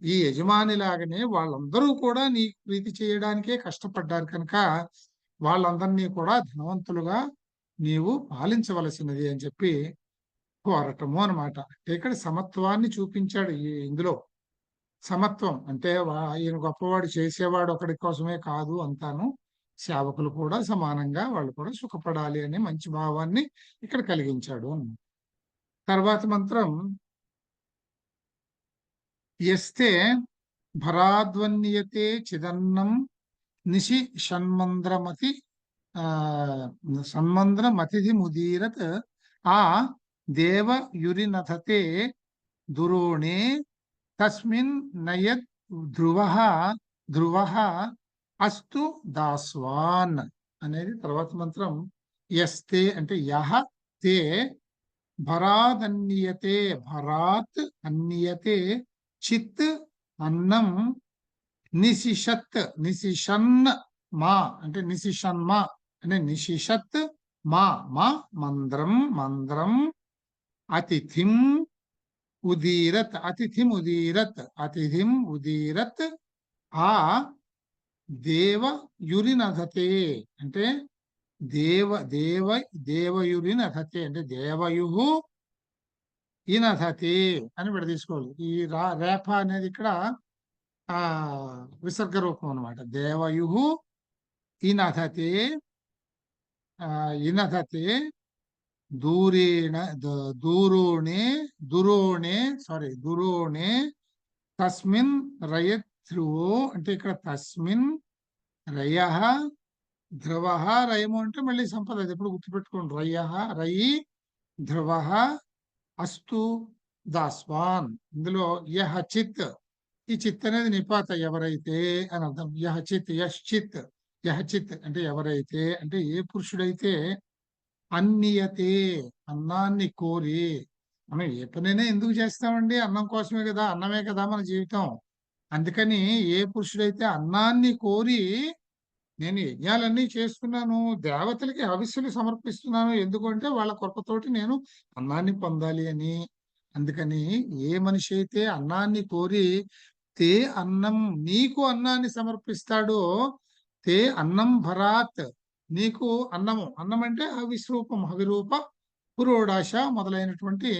ఈ యజమాని లాగానే వాళ్ళందరూ కూడా నీ ప్రీతి చేయడానికే కష్టపడ్డారు కనుక వాళ్ళందరినీ కూడా ధనవంతులుగా నీవు పాలించవలసినది అని చెప్పి కోరటము అనమాట. ఇక్కడ సమత్వాన్ని చూపించాడు ఇందులో. సమత్వం అంటే ఈయన గొప్పవాడు చేసేవాడు ఒకడి కోసమే కాదు అంతాను, సేవకులు కూడా సమానంగా వాళ్ళు కూడా సుఖపడాలి అనే మంచి భావాన్ని ఇక్కడ కలిగించాడు అన్నమాట. తర్వాత మంత్రం యస్తే భరాధ్వన్యతే చిదన్నం నిశి షణ్మంద్రమతి సన్మంద్రమతిథి ముదీరత్ ఆ దేవయురినథతే దురోణే తస్మిన్ నయత్ ధ్రువః ధ్రువః అస్తు దాస్వాన్ అనేది తర్వాత మంత్రం. యస్తే అంటే యహ తే భరాదన్యతే, భరాత్ అన్యతే చిత్ అన్నం నిశిషత్, నిశిషన్ మా అంటే నిశిషన్మ అంటే నిశిషత్ మా మా మంద్రం మంద్రం అతిథిం ఉదీరత్, అతిథిం ఉదీరత్, అతిథిం ఉదీరత్ ఆ దేవయురినధతే అంటే దేవయురినధతే అంటే దేవయు ఇనధతే అని విడదీసుకోవాలి. ఈ రేఫ అనేది ఇక్కడ ఆ విసర్గ రూపం అనమాట. దేవయు ఇనధతే ఇనధతే దూరేణ దూరోణే దురోణే దురోణే తస్మిన్ రయధ్రువో అంటే ఇక్కడ తస్మిన్ రయ ధ్రువ, రయము అంటే మళ్ళీ సంపద, అది ఎప్పుడు గుర్తుపెట్టుకోండి. రయి ధ్రువ అస్తు దాస్వాన్. ఇందులో యహ చిత్, ఈ చిత్ అనేది నిపాత, ఎవరైతే అని అర్థం. యహ చిత్ యశ్చిత్, యహ చిత్ అంటే ఎవరైతే, అంటే ఏ పురుషుడైతే అన్నియతే అన్నాన్ని కోరి, మనం ఏ పనైనా ఎందుకు చేస్తామండి? అన్నం కోసమే కదా, అన్నమే కదా మన జీవితం. అందుకని ఏ పురుషుడైతే అన్నాన్ని కోరి నేను యజ్ఞాలన్నీ చేస్తున్నాను, దేవతలకి హవిస్సులు సమర్పిస్తున్నాను, ఎందుకంటే వాళ్ళ కృపతోటి నేను అన్నాన్ని పొందాలి అని. అందుకని ఏ మనిషి అయితే అన్నాన్ని కోరి తే అన్నం నీకు అన్నాన్ని సమర్పిస్తాడో, తే అన్నం భరాత్ నీకు అన్నము, అన్నం అంటే హవిస్రూపం, హవిరూప పురోడాశ మొదలైనటువంటి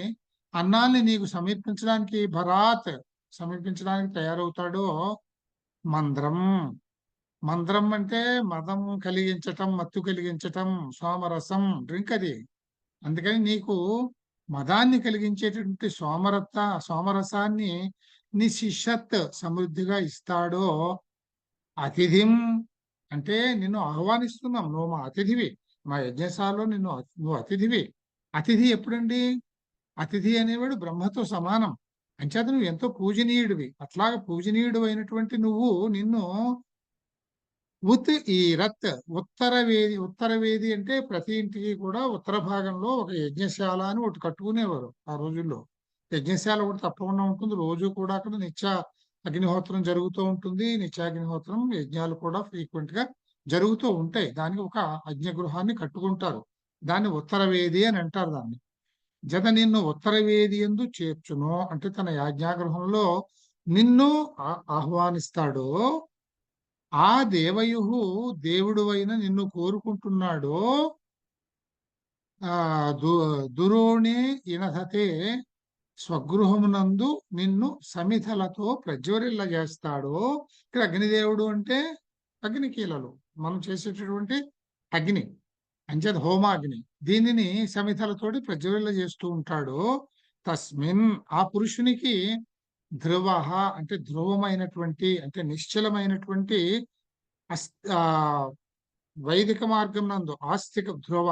అన్నాన్ని నీకు సమర్పించడానికి, భరాత్ సమర్పించడానికి తయారవుతాడో మంద్రం. మంద్రం అంటే మదం కలిగించటం, మత్తు కలిగించటం, సోమరసం డ్రింక్ అది. అందుకని నీకు మదాన్ని కలిగించేటువంటి సోమరసాన్ని నిశిషత్ సమృద్ధిగా ఇస్తాడో అతిథిం అంటే నిన్ను ఆహ్వానిస్తున్నాం, నువ్వు మా అతిథివి, మా యజ్ఞశాలలో నువ్వు అతిథివి. అతిథి ఎప్పుడండి? అతిథి అనేవాడు బ్రహ్మతో సమానం. అంచేత నువ్వు ఎంతో పూజనీయుడివి. అట్లాగా పూజనీయుడు అయినటువంటి నిన్ను ఈ రత్ ఉత్తరవేది అంటే ప్రతి ఇంటికి కూడా ఉత్తర భాగంలో ఒక యజ్ఞశాల అని ఒకటి కట్టుకునేవారు ఆ రోజుల్లో. యజ్ఞశాల ఒకటి తప్పకుండా ఉంటుంది. రోజు కూడా అక్కడ నిత్య అగ్నిహోత్రం జరుగుతూ ఉంటుంది. నిత్యాగ్నిహోత్రం యజ్ఞాలు కూడా ఫ్రీక్వెంట్ గా జరుగుతూ ఉంటాయి. దానికి ఒక అగ్నిగృహాన్ని కట్టుకుంటారు. దాన్ని ఉత్తరవేది అని అంటారు. దాన్ని జత నిన్ను ఉత్తరవేది ఎందు చేర్చును అంటే తన యాజ్ఞాగృహంలో నిన్ను ఆహ్వానిస్తాడో ఆ దేవయు దేవుడు అయిన నిన్ను కోరుకుంటున్నాడో దురోణే ఇనధతే స్వగృహమునందు నిన్ను సమిధలతో ప్రజ్వరిల్ల చేస్తాడో. ఇక్కడ అగ్నిదేవుడు అంటే అగ్నికీలలు, మనం చేసేటటువంటి అగ్ని, అంచేత హోమాగ్ని. దీనిని సమిధలతోటి ప్రజ్వరిల్ల చేస్తూ ఉంటాడు. తస్మిన్ ఆ పురుషునికి ధ్రువ అంటే ధ్రువమైనటువంటి అంటే నిశ్చలమైనటువంటి వైదిక మార్గం నందు ఆస్తిక ధ్రువ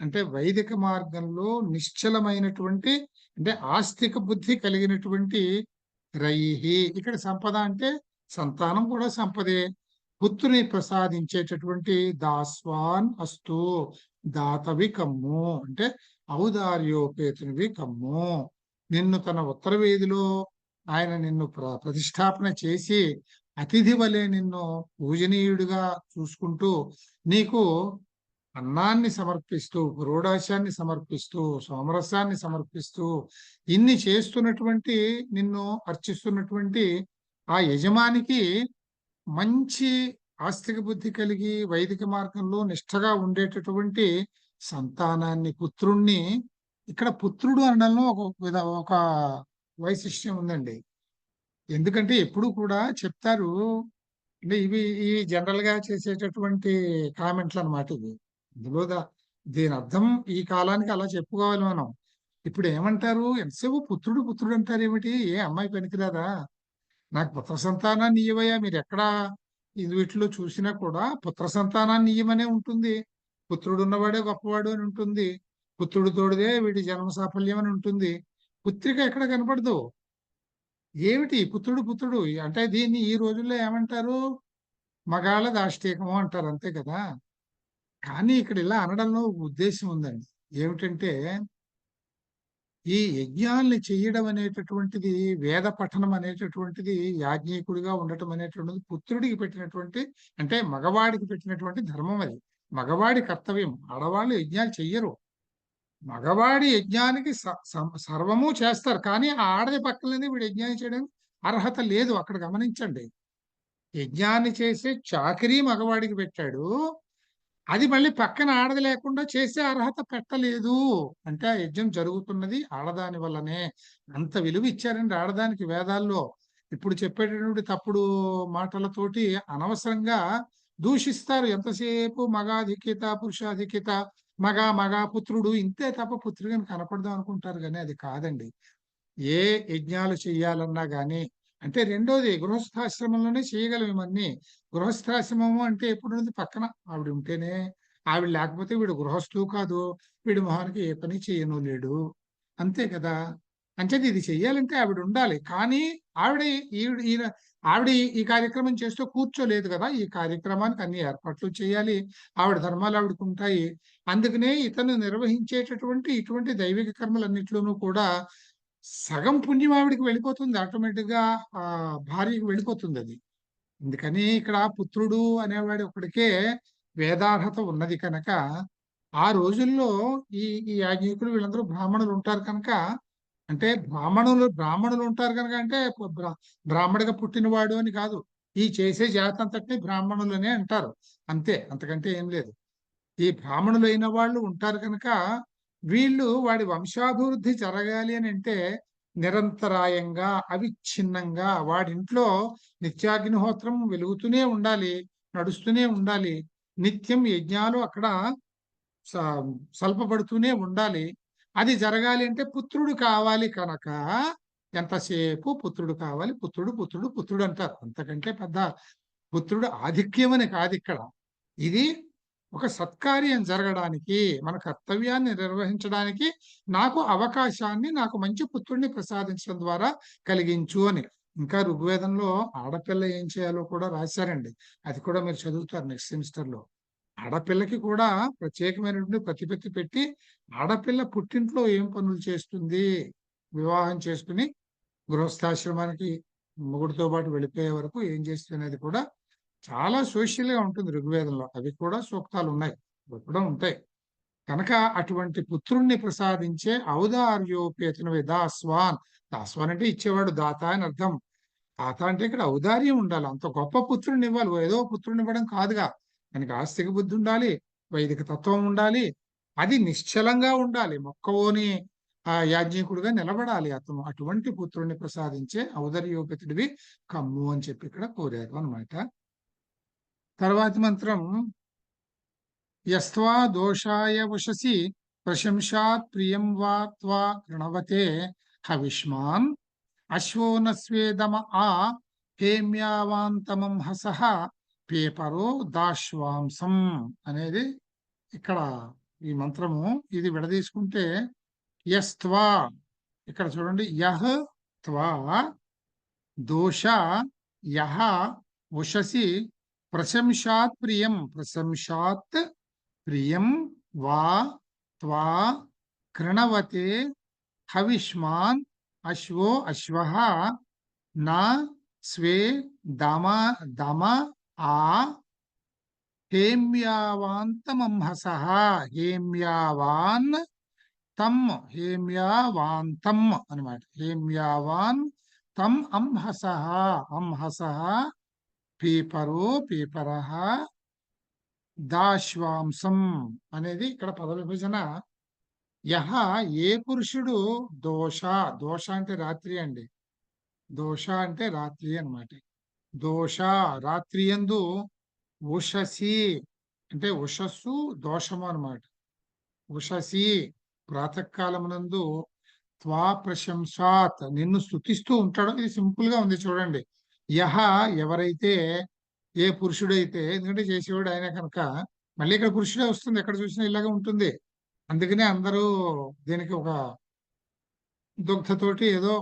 అంటే వైదిక మార్గంలో నిశ్చలమైనటువంటి అంటే ఆస్తిక బుద్ధి కలిగినటువంటి రైహి. ఇక్కడ సంపద అంటే సంతానం కూడా సంపదే. పుత్రుని ప్రసాదించేటటువంటి దాస్వాన్ అస్తు, దాతవి కమ్ము అంటే ఔదార్యోపేతునివి కమ్ము. నిన్ను తన ఉత్తర వీధిలో ఆయన నిన్ను ప్రతిష్టాపన చేసి అతిథి వలె నిన్ను పూజనీయుడిగా చూసుకుంటూ నీకు అన్నాన్ని సమర్పిస్తూ, పురోడాశాన్ని సమర్పిస్తూ, సోమరసాన్ని సమర్పిస్తూ ఇన్ని చేస్తున్నటువంటి నిన్ను అర్చిస్తున్నటువంటి ఆ యజమానికి మంచి ఆస్తిక బుద్ధి కలిగి వైదిక మార్గంలో నిష్ఠగా ఉండేటటువంటి సంతానాన్ని, పుత్రుణ్ణి, ఇక్కడ పుత్రుడు అనడంలో ఒక వైశిష్ట్యం ఉందండి. ఎందుకంటే ఎప్పుడు కూడా చెప్తారు అంటే ఈ జనరల్ గా చేసేటటువంటి కామెంట్లు అన్నమాట ఇవి. ఇందులో దీని అర్థం ఈ కాలానికి అలా చెప్పుకోవాలి మనం. ఇప్పుడు ఏమంటారు, ఎంతసేపు పుత్రుడు పుత్రుడు అంటారు ఏమిటి, ఏ అమ్మాయి పనికిరాదా, నాకు పుత్ర సంతానాన్ని ఇయ్యవయ్యా. మీరు ఎక్కడా వీటిలో చూసినా కూడా పుత్ర సంతానాన్ని ఇయ్యమనే ఉంటుంది. పుత్రుడు ఉన్నవాడే గొప్పవాడు అని ఉంటుంది. పుత్రుడు తోడిదే వీడి జన్మ సాఫల్యం అని ఉంటుంది. పుత్రిక ఎక్కడ కనపడదు. ఏమిటి పుత్రుడు పుత్రుడు అంటే దీన్ని ఈ రోజుల్లో ఏమంటారు, మగాళ్ళ దాష్టీకము అంటారు, అంతే కదా. కానీ ఇక్కడ ఇలా అనడంలో ఉద్దేశం ఉందండి. ఏమిటంటే ఈ యజ్ఞాల్ని చెయ్యడం అనేటటువంటిది, వేద పఠనం అనేటటువంటిది, యాజ్ఞికుడిగా ఉండటం అనేటువంటిది పుత్రుడికి పెట్టినటువంటి అంటే మగవాడికి పెట్టినటువంటి ధర్మం. అది మగవాడి కర్తవ్యం. ఆడవాళ్ళు యజ్ఞాలు చెయ్యరు. మగవాడి యజ్ఞానికి సర్వము చేస్తారు, కానీ ఆ ఆడది పక్కనే వీడు యజ్ఞాన్ని చేయడానికి అర్హత లేదు. అక్కడ గమనించండి, యజ్ఞాన్ని చేసే చాకరీ మగవాడికి పెట్టాడు, అది మళ్ళీ పక్కన ఆడది లేకుండా చేసే అర్హత పెట్టలేదు. అంటే ఆ యజ్ఞం జరుగుతున్నది ఆడదాని వల్లనే. అంత విలువ ఇచ్చారండి ఆడదానికి వేదాల్లో. ఇప్పుడు చెప్పేటటువంటి తప్పుడు మాటలతోటి అనవసరంగా దూషిస్తారు. ఎంతసేపు మగాధిక్యత, పురుషాధిక్యత, మగ పుత్రుడు ఇంతే తప్ప పుత్రుడిని కనపడదాం అనుకుంటారు, కానీ అది కాదండి. ఏ యజ్ఞాలు చెయ్యాలన్నా గానీ అంటే రెండోది గృహస్థాశ్రమంలోనే చేయగలం ఇవన్నీ. గృహస్థాశ్రమము అంటే ఎప్పుడు పక్కన ఆవిడ ఉంటేనే. ఆవిడ లేకపోతే వీడు గృహస్థు కాదు, వీడి మొహానికి ఏ పని చేయను లేడు, అంతే కదా. అంచేది ఇది చెయ్యాలంటే ఆవిడ ఉండాలి. కానీ ఆవిడ ఈయన ఆవిడ ఈ కార్యక్రమం చేస్తూ కూర్చోలేదు కదా. ఈ కార్యక్రమానికి అన్ని ఏర్పాట్లు చేయాలి. ఆవిడ ధర్మాలు ఆవిడకు ఉంటాయి. అందుకనే ఇతను నిర్వహించేటటువంటి ఇటువంటి దైవిక కర్మలన్నిట్లోనూ కూడా సగం పుణ్యం ఆవిడికి వెళ్ళిపోతుంది, ఆటోమేటిక్ గా ఆ భార్యకి వెళ్ళిపోతుంది అది. అందుకని ఇక్కడ పుత్రుడు అనేవాడు ఒకడికే వేదార్హత ఉన్నది కనుక ఆ రోజుల్లో ఈ ఈ యాజ్ఞికులు వీళ్ళందరూ బ్రాహ్మణులు ఉంటారు కనుక, అంటే బ్రాహ్మణులు ఉంటారు కనుక అంటే బ్రాహ్మడిగా పుట్టినవాడు అని కాదు. ఈ చేసే జాతి అంతటిని బ్రాహ్మణులనే అంటారు, అంతే, అంతకంటే ఏం లేదు. ఈ బ్రాహ్మణులు అయిన వాళ్ళు ఉంటారు కనుక వీళ్ళు వాడి వంశాభివృద్ధి జరగాలి అని అంటే నిరంతరాయంగా అవిచ్ఛిన్నంగా వాడింట్లో నిత్యాగ్నిహోత్రం వెలుగుతూనే ఉండాలి, నడుస్తూనే ఉండాలి. నిత్యం యజ్ఞాలు అక్కడ సల్పబడుతూనే ఉండాలి. అది జరగాలి అంటే పుత్రుడు కావాలి కనుక ఎంతసేపు పుత్రుడు కావాలి, పుత్రుడు పుత్రుడు పుత్రుడు అంటారు. అంతకంటే పెద్ద పుత్రుడు ఆధిక్యం అని కాదు ఇక్కడ. ఇది ఒక సత్కార్యం జరగడానికి, మన కర్తవ్యాన్ని నిర్వహించడానికి నాకు అవకాశాన్ని, నాకు మంచి పుత్రుడిని ప్రసాదించడం ద్వారా కలిగించు అని. ఇంకా ఋగ్వేదంలో ఆడపిల్ల ఏం చేయాలో కూడా రాశారండి. అది కూడా మీరు చదువుతారు నెక్స్ట్ సెమిస్టర్ లో. ఆడపిల్లకి కూడా ప్రత్యేకమైనటువంటి ప్రతిపత్తి పెట్టి ఆడపిల్ల పుట్టింట్లో ఏం పనులు చేస్తుంది, వివాహం చేసుకుని గృహస్థాశ్రమానికి మొగుడితో పాటు వెళ్ళిపోయే వరకు ఏం చేస్తుంది అనేది కూడా చాలా సోషల్ గా ఉంటుంది ఋగ్వేదంలో. అవి కూడా సూక్తాలు ఉన్నాయి, కూడా ఉంటాయి. కనుక అటువంటి పుత్రుణ్ణి ప్రసాదించే ఔదార్యోపేతన దాస్వాన్. దాస్వాన్ అంటే ఇచ్చేవాడు, దాత అని అర్థం. దాత అంటే ఇక్కడ ఔదార్యం ఉండాలి. అంత గొప్ప పుత్రుడిని ఇవ్వాలి, ఏదో పుత్రుడిని ఇవ్వడం కాదుగా. మనకి ఆస్తిక బుద్ధి ఉండాలి, వైదిక తత్వం ఉండాలి, అది నిశ్చలంగా ఉండాలి, మొక్కవోని ఆ యాజ్ఞికుడిగా నిలబడాలి అతను. అటువంటి పుత్రుడిని ప్రసాదించే ఔదార్యోపేతుడివి కమ్ము అని చెప్పి ఇక్కడ కోరారు అనమాట. తర్వాతి మంత్రం యస్త్వా దోషాయ వశసి ప్రశంసాత్ ప్రియం వా త్వా కృణవతే హవిష్మాన్ అశ్వోనస్వేదమ ఆ హేమ్యావాంతమం హసః పేపరో దాశ్వాంసం అనేది ఇక్కడ ఈ మంత్రము. ఇది విడదీసుకుంటే యస్త్వా, ఇక్కడ చూడండి, యహ్ త్వా దోష యహ ఉషసి ప్రశంసాత్ ప్రియం, ప్రశంసాత్ ప్రియం వా త్వా కృణవతే హవిష్మాన్ అశ్వో అశ్వః నా స్వే దమ దమ ఆ హేమ్యావాంతమంహసః, హేమ్యావాన్ తం, హేమ్యావాంతం అన్నమాట. హేమ్యావాన్ తం అంహసః, అంహసః పీపరో పీపరః దాశ్వాంసం అనేది ఇక్కడ పద విభజన. యహ ఏ పురుషుడు దోష, దోష అంటే రాత్రి అండి, దోష అంటే రాత్రి అన్నమాట. దోష రాత్రి యందు ఉషసి అంటే ఉషస్సు దోషము అన్నమాట. ఉషసి ప్రాతకాలమునందు త్వా ప్రశంసాత్ నిన్ను స్తుతిస్తూ ఉంటాడో. ఇది సింపుల్ గా ఉంది చూడండి. యహ ఎవరైతే, ఏ పురుషుడైతే, ఎందుకంటే చేసేవాడు ఆయన కనుక మళ్ళీ ఇక్కడ పురుషుడే వస్తుంది, ఎక్కడ చూసినా ఇలాగే ఉంటుంది. అందుకనే అందరూ దీనికి ఒక దుగ్ధతోటి ఏదో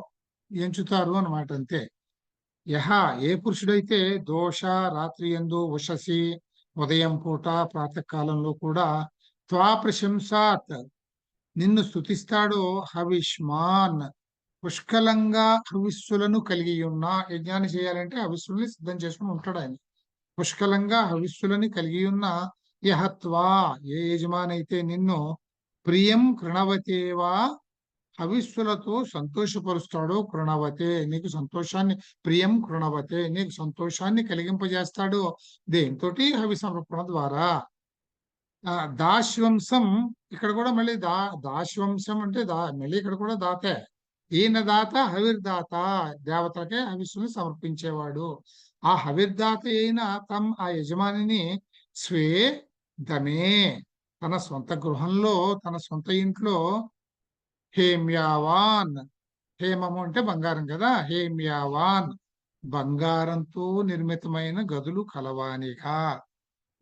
ఎంచుతారు అన్నమాట, అంతే. యహ ఏ పురుషుడైతే దోష రాత్రి యందు ఉషసి ఉదయం పూట ప్రాతకాలంలో కూడా త్వా ప్రశంసాత్ నిన్ను స్తుతిస్తాడో హవిష్మాన్ పుష్కలంగా హవిస్సులను కలిగి ఉన్న, యజ్ఞాన్ని చేయాలంటే హవిస్సుల్ని సిద్ధం చేసుకుని ఉంటాడు ఆయన. పుష్కలంగా హవిస్సులని కలిగి ఉన్న యహత్వా ఏ యజమానైతే నిన్ను ప్రియం కృణవతేవా హవిస్సులతో సంతోషపరుస్తాడో, కృణవతే నీకు సంతోషాన్ని, ప్రియం కృణవతే నీకు సంతోషాన్ని కలిగింపజేస్తాడు. దేంతోటి హవి సమర్పణ ద్వారా. దాశ్వంసం, ఇక్కడ కూడా మళ్ళీ దాశ్వంసం అంటే మళ్ళీ ఇక్కడ కూడా దాతే. ఈయన దాత హవిర్దాత, దేవతలకే హవిస్సుని సమర్పించేవాడు. ఆ హవిర్దాత అయిన ఆ యజమానిని స్వే దమే తన సొంత గృహంలో, తన సొంత ఇంట్లో హేమ్యావాన్, హేమము అంటే బంగారం కదా, హేమ్యావాన్ బంగారంతో నిర్మితమైన గదులు కలవానిగా.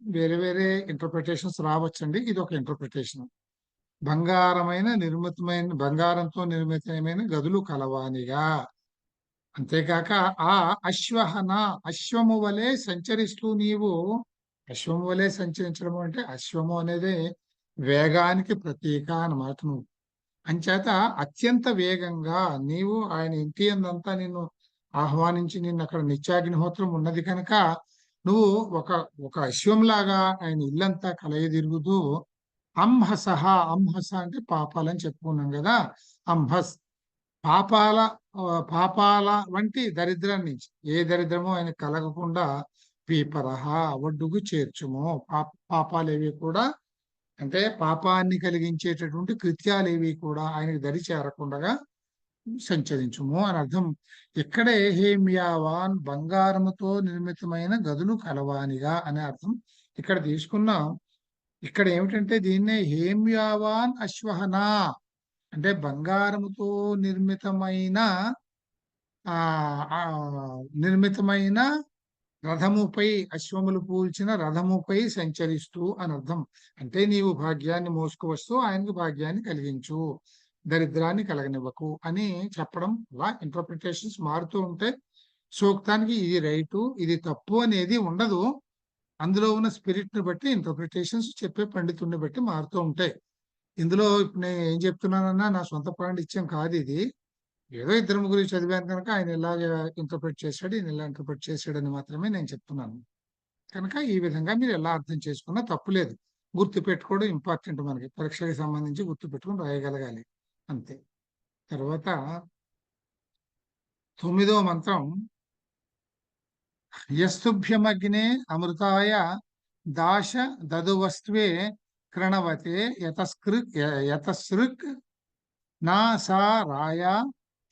వేరే వేరే ఇంటర్ప్రిటేషన్స్ రావచ్చండి, ఇది ఒక ఇంటర్ప్రిటేషన్. బంగారంతో నిర్మితమైన గదులు కలవానిగా. అంతేకాక ఆ అశ్వహన అశ్వము వలె సంచరిస్తూ నీవు, అశ్వము వలె సంచరించడము అంటే అశ్వము అనేది వేగానికి ప్రతీక అన్నమాట. నువ్వు అంచేత అత్యంత వేగంగా నీవు ఆయన ఇంటి అందంతా నిన్ను ఆహ్వానించి, నిన్ను అక్కడ నిత్యాగ్నిహోత్రం ఉన్నది కనుక నువ్వు ఒక ఒక అశ్వంలాగా ఆయన ఇల్లంతా కలయదిరుగుతూ అంహసహ, అంహస అంటే పాపాలని చెప్పుకున్నాం కదా. అంహస్ పాపాల పాపాల వంటి దరిద్రం నుంచి, ఏ దరిద్రమో ఆయన కలగకుండా పీపరహ ఒడ్డుకు చేర్చుము. పాపాలేవి కూడా అంటే పాపాన్ని కలిగించేటటువంటి కృత్యాలేవి కూడా ఆయనకు దరి చేరకుండా సంచరించుము అని అర్థం. ఇక్కడే హేమ్యావాన్ బంగారముతో నిర్మితమైన గదులు కలవానిగా అనే అర్థం ఇక్కడ తీసుకున్నాం. ఇక్కడ ఏమిటంటే దీన్నే హేమ్యావాన్ అశ్వహన అంటే బంగారముతో నిర్మితమైన ఆ నిర్మితమైన రథముపై, అశ్వములు పూల్చిన రథముపై సంచరిస్తూ అని అర్థం. అంటే నీవు భాగ్యాన్ని మోసుకువస్తూ ఆయనకు భాగ్యాన్ని కలిగించు, దరిద్రాన్ని కలగనివ్వకు అని చెప్పడం. అలా ఇంటర్ప్రిటేషన్స్ మారుతూ ఉంటాయి. సూక్తానికి ఇది రైటు ఇది తప్పు అనేది ఉండదు. అందులో ఉన్న స్పిరిట్ ని బట్టి ఇంటర్ప్రిటేషన్స్ చెప్పే పండితుడిని బట్టి మారుతూ ఉంటాయి. ఇందులో ఇప్పుడు నేను ఏం చెప్తున్నానన్నా నా సొంత పాండిత్యం కాదు ఇది. ఏదో ఇద్దరు ముగ్గురు చదివాను కనుక ఆయన ఇలాగ ఇంటర్ప్రిట్ చేశాడు, ఈయన ఇలా ఇంటర్ప్రిట్ చేశాడని మాత్రమే నేను చెప్తున్నాను. కనుక ఈ విధంగా మీరు ఎలా అర్థం చేసుకున్నా తప్పులేదు. గుర్తు పెట్టుకోవడం ఇంపార్టెంట్, మనకి పరీక్షకి సంబంధించి గుర్తు పెట్టుకుని రాయగలగాలి, అంతే. తర్వాత 9వ మంత్రం. యస్తుభ్యమగ్నే అమృతాయ దాశ దదువస్త్వే కృణవతే యతసృక్ నా సా రాయ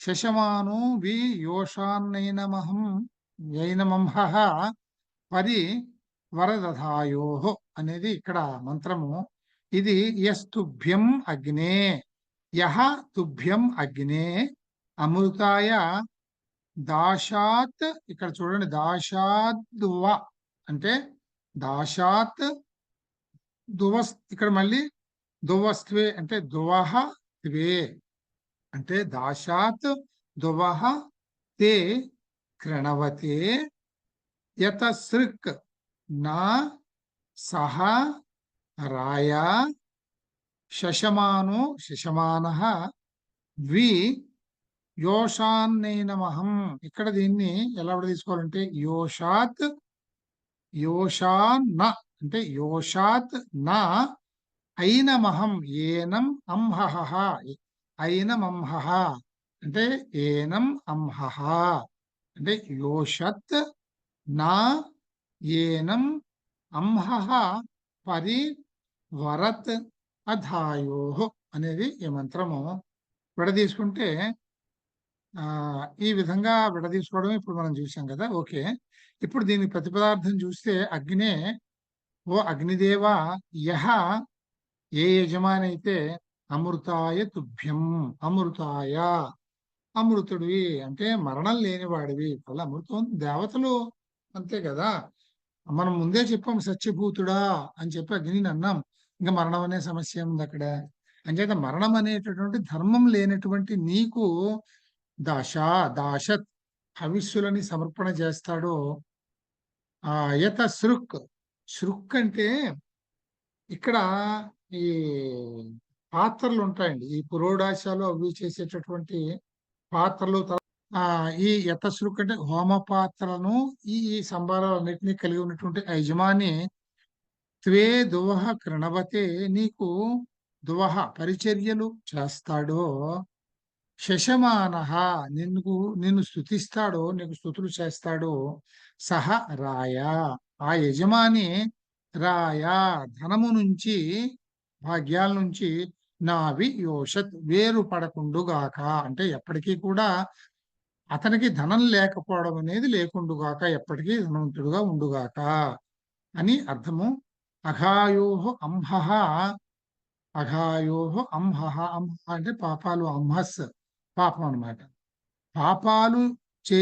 శశమాను వి యోషాన్నైనమంహ పరి వరదధాయో అనేది ఇక్కడ మంత్రము. ఇది యస్తుభ్యం అగ్నే, యహ తుభ్యం అగ్నే అమృతాయ దాశాత్, ఇక్కడ చూడండి దాశాద్వ అంటే దాశాత్ దువస్, ఇక్కడ మళ్ళీ దువస్త్వే అంటే దువహ త్వే అంటే దాశాత్ దువహ తే క్రణవతే యతసృక్ నా సహ రాయా శశమానో శశమానః వి యోషాన్నైనమహం. ఇక్కడ దీన్ని ఎలా తీసుకోవాలంటే యోషాత్ యోషాన్న అంటే యోషాత్ నా ఐనమహం ఏనం అంహః ఐనమంహః అంటే ఏనం అంహః అంటే యోషత్ నా ఏనం అంహః పరి వరత్ అధాయోః అనేది ఈ మంత్రము విడదీసుకుంటే ఈ విధంగా విడదీసుకోవడం ఇప్పుడు మనం చూసాం కదా. ఓకే, ఇప్పుడు దీని ప్రతిపదార్థం చూస్తే అగ్నే, ఓ అగ్నిదేవ యహ ఏ యజమాని అయితే అమృతాయ తుభ్యం అమృతాయ అమృతుడివి అంటే మరణం లేనివాడివి. అలా అమృతం దేవతలు అంతే కదా. మనం ముందే చెప్పాం సత్యభూతుడా అని చెప్పి అగ్నిని అన్నాం. ఇంకా మరణం అనే సమస్య ఉంది అక్కడ. అంచేత మరణం అనేటటువంటి ధర్మం లేనటువంటి నీకు దాశత్ హవిస్సులని సమర్పణ చేస్తాడో. యత శృక్, శృక్ అంటే ఇక్కడ ఈ పాత్రలు ఉంటాయండి, ఈ పురోడాశాలు అవి చేసేటటువంటి పాత్రలు. ఈ యతశృక్ అంటే హోమ పాత్రలను ఈ సంభారాలన్నింటినీ కలిగి ఉన్నటువంటి యజమాని త్వే దువహ కృణవతే నీకు దువహ పరిచర్యలు చేస్తాడో. శశమానః నిన్ను స్తుతిస్తాడో, నీకు స్తుతులు చేస్తాడో. సహ రాయా ఆ యజమాని రాయా ధనము నుంచి భాగ్యాల నుంచి నావి యోషత్ వేరు పడకుండుగాక అంటే ఎప్పటికీ కూడా అతనికి ధనం లేకపోవడం అనేది లేకుండుగాక, ఎప్పటికీ ధనవంతుడుగా ఉండుగాక అని అర్థము. అఘాయోః అంహః అఘాయోః అంహః అంహ అంటే పాపాలు, అంహస్ పాపం అన్నమాట. పాపాలు చే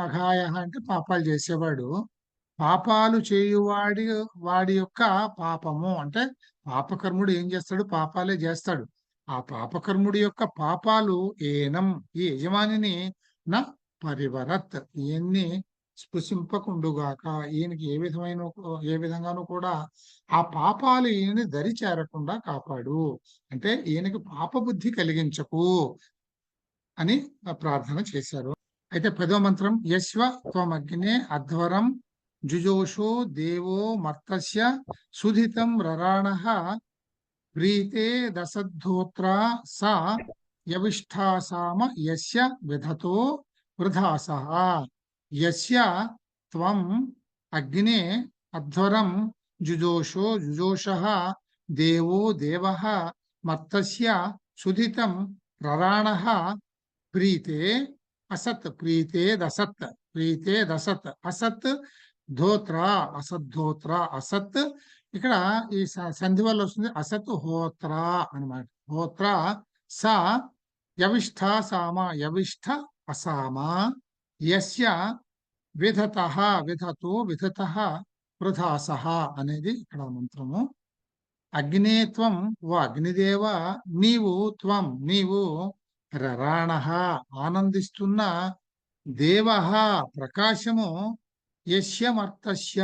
అఘాయ అంటే పాపాలు చేసేవాడు. పాపాలు చేయువాడి వాడి యొక్క పాపము అంటే పాపకర్ముడు ఏం చేస్తాడు, పాపాలే చేస్తాడు. ఆ పాపకర్ముడి యొక్క పాపాలు ఏనం ఈ యజమానిని నా పరివరత్ ఈయన్ని స్పృశింపకుండుగాక, ఈయనకి ఏ విధంగానూ కూడా ఆ పాపాలు ఈయనని దరి చేరకుండా కాపాడు అంటే ఈయనకి పాపబుద్ధి కలిగించకు అని ప్రార్థన చేశారు. అయితే 10వ మంత్రం యశ్వ త్వమగ్నే అధ్వరం జుజోషో దేవో మర్తస్య సుధితం రరాణః ప్రీతే దశద్ధోత్రా సా యవిష్ఠాసామ యస్య విధతో వృధాసః. యస్య త్వం అగ్నే అధ్వరం జుజోషో జుజోషః దేవో దేవః మర్తస్య సుధితం రరాణః ప్రీతే అసత్ ప్రీతే దసత్ ప్రీతే దసత్ అసత్ ధోత్ర అసద్ధోత్ర అసత్ ఇక్కడ ఈ సంధి వల్ల వస్తుంది అసత్ హోత్ర అన్నమాట. హోత్ర స యవిష్ఠ సామ యవిష్ఠ అసామ యస్య విధతః విధతో విధతః వృధాసః అనేది ఇక్కడ మంత్రము. అగ్నే త్వం ఓ అగ్నిదేవ నీవు త్వం నీవు రరాణః ఆనందిస్తున్న దేవః ప్రకాశము యస్యమర్తస్య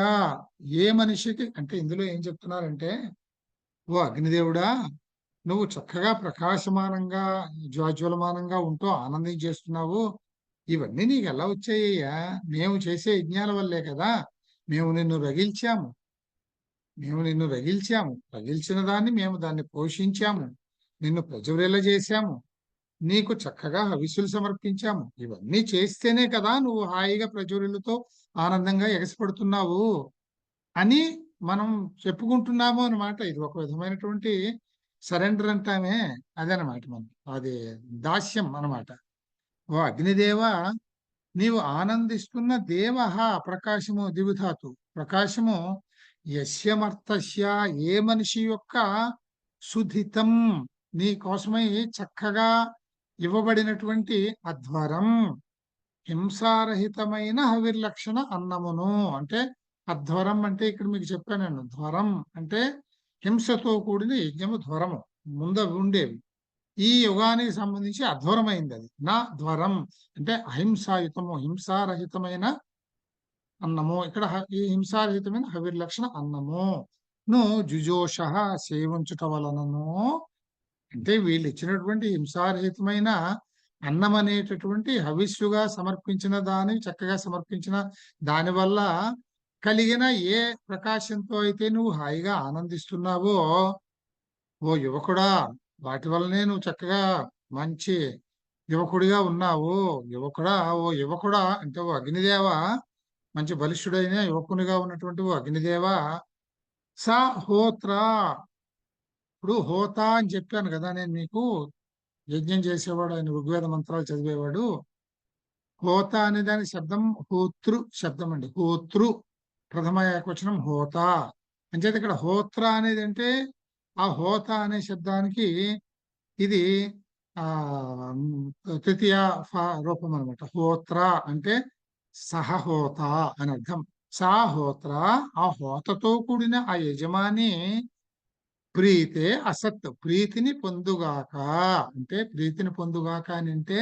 ఏ మనిషికి అంటే ఇందులో ఏం చెప్తున్నారంటే ఓ అగ్నిదేవుడా నువ్వు చక్కగా ప్రకాశమానంగా జ్వాజ్వలమానంగా ఉంటూ ఆనందం చేస్తున్నావు. ఇవన్నీ నీకు ఎలా వచ్చాయ్యా? మేము చేసే యజ్ఞాల వల్లే కదా. మేము నిన్ను రగిల్చాము, రగిల్చిన దాన్ని మేము దాన్ని పోషించాము, నిన్ను ప్రజ్వరిల్ల చేశాము, నీకు చక్కగా హవిస్సులు సమర్పించాము. ఇవన్నీ చేస్తేనే కదా నువ్వు హాయిగా ప్రజ్వరులతో ఆనందంగా ఎగసిపడుతున్నావు అని మనం చెప్పుకుంటున్నాము అన్నమాట. ఇది ఒక విధమైనటువంటి సరెండర్ అంటామే అదనమాట. మనం అది దాస్యం అన్నమాట. ఓ అగ్నిదేవ నీవు ఆనందిస్తున్న దేవః ప్రకాశము దివిధాతు ప్రకాశము యస్యమర్తస్య ఏ మనిషి యొక్క సుధితం నీ కోసమై చక్కగా ఇవ్వబడినటువంటి అధ్వరం హింసారహితమైన హవిర్లక్షణ అన్నమును అంటే అధ్వరం అంటే ఇక్కడ మీకు చెప్పానండి. ధ్వరం అంటే హింసతో కూడిన యజ్ఞము ధ్వరము. ముందు అవి ఉండేవి. ఈ యుగానికి సంబంధించి అధ్వరమైంది అది. నా ధ్వరం అంటే అహింసాయుతము, హింసారహితమైన అన్నము. ఇక్కడ ఈ హింసారహితమైన హవిర్లక్షణ అన్నము ను జుజోష సేవించుట వలనను, అంటే వీళ్ళు ఇచ్చినటువంటి హింసారహితమైన అన్నం అనేటటువంటి హవిస్సుగా సమర్పించిన దాన్ని చక్కగా సమర్పించిన దాని వల్ల కలిగిన ఏ ప్రకాశంతో అయితే నువ్వు హాయిగా ఆనందిస్తున్నావో ఓ యువకుడా, వాటి వల్లనే నువ్వు చక్కగా మంచి యువకుడిగా ఉన్నావు. యువకుడా, ఓ యువకుడా అంటే ఓ అగ్నిదేవ, మంచి బలిష్ఠుడైన యువకునిగా ఉన్నటువంటి ఓ అగ్నిదేవ, స హోత్ర. ఇప్పుడు హోత అని చెప్పాను కదా నేను మీకు, యజ్ఞం చేసేవాడు, ఆయన ఋగ్వేద మంత్రాలు చదివేవాడు. హోత అనే దానికి శబ్దం హోతృ శబ్దం అండి. హోతృ ప్రథమ ఏకవచనం హోత. అంచేత ఇక్కడ హోత్ర అనేది అంటే ఆ హోత అనే శబ్దానికి ఇది ఆ తృతీయ రూపం అనమాట. హోత్ర అంటే సహహోత అని అర్థం. సా హోత్ర, ఆ హోతతో కూడిన ఆ యజమాని ప్రీతే అసత్, ప్రీతిని పొందుగాక. అంటే ప్రీతిని పొందుగాక అని అంటే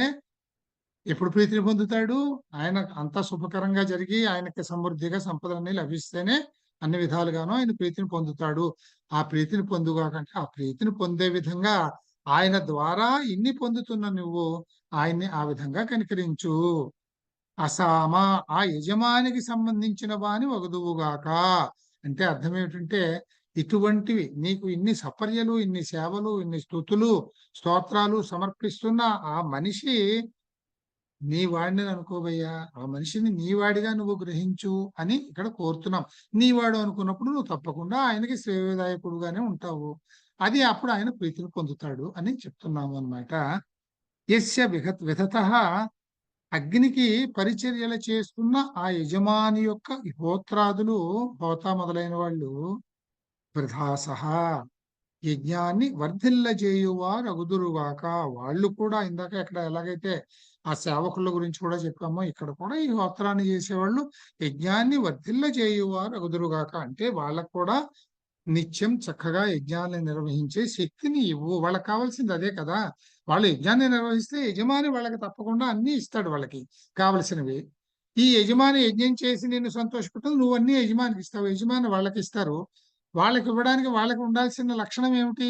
ఎప్పుడు ప్రీతిని పొందుతాడు? ఆయన అంతా శుభకరంగా జరిగి ఆయనకి సమృద్ధిగా సంపదలన్నీ లభిస్తేనే అన్ని విధాలుగాను ఆయన ప్రీతిని పొందుతాడు. ఆ ప్రీతిని పొందుగాక అంటే ఆ ప్రీతిని పొందే విధంగా ఆయన ద్వారా ఇన్ని పొందుతున్న నువ్వు ఆయన్ని ఆ విధంగా కనికరించు. అసామ, ఆ యజమానికి సంబంధించిన వాని వగదువుగాక. అంటే అర్థం ఏమిటంటే ఇటువంటివి నీకు ఇన్ని సపర్యలు, ఇన్ని సేవలు, ఇన్ని స్తుతులు, స్తోత్రాలు సమర్పిస్తున్న ఆ మనిషి నీ వాడిని అనుకోవయ్యా, ఆ మనిషిని నీ వాడిగా నువ్వు గ్రహించు అని ఇక్కడ కోరుతున్నాం. నీ వాడు అనుకున్నప్పుడు నువ్వు తప్పకుండా ఆయనకి శ్రేయోదాయకుడుగానే ఉంటావు. అది అప్పుడు ఆయన ప్రీతిని పొందుతాడు అని చెప్తున్నాము అన్నమాట. యస్య విధత, అగ్నికి పరిచర్యలు చేస్తున్న ఆ యజమాని యొక్క హోత్రాదులు, హోత మొదలైన వాళ్ళు వృధాసహ, యజ్ఞాన్ని వర్ధిల్లజేయువారు అగుదురుగాక. వాళ్ళు కూడా ఇందాక ఇక్కడ ఎలాగైతే ఆ సేవకుల గురించి కూడా చెప్పామో ఇక్కడ కూడా ఈ హోత్రాన్ని చేసేవాళ్ళు యజ్ఞాన్ని వర్ధిల్లజేయువారు అగుదురుగాక. అంటే వాళ్ళకు కూడా నిత్యం చక్కగా యజ్ఞాన్ని నిర్వహించే శక్తిని ఇవ్వు. వాళ్ళకి కావాల్సింది అదే కదా. వాళ్ళు యజ్ఞాన్ని నిర్వహిస్తే యజమాని వాళ్ళకి తప్పకుండా అన్ని ఇస్తాడు, వాళ్ళకి కావలసినవి. ఈ యజమాని యజ్ఞం చేసి నిన్ను సంతోషపెట్టదు, నువ్వు అన్ని యజమానికి ఇస్తావు, యజమాని వాళ్ళకి ఇస్తారు. వాళ్ళకి ఇవ్వడానికి వాళ్ళకి ఉండాల్సిన లక్షణం ఏమిటి?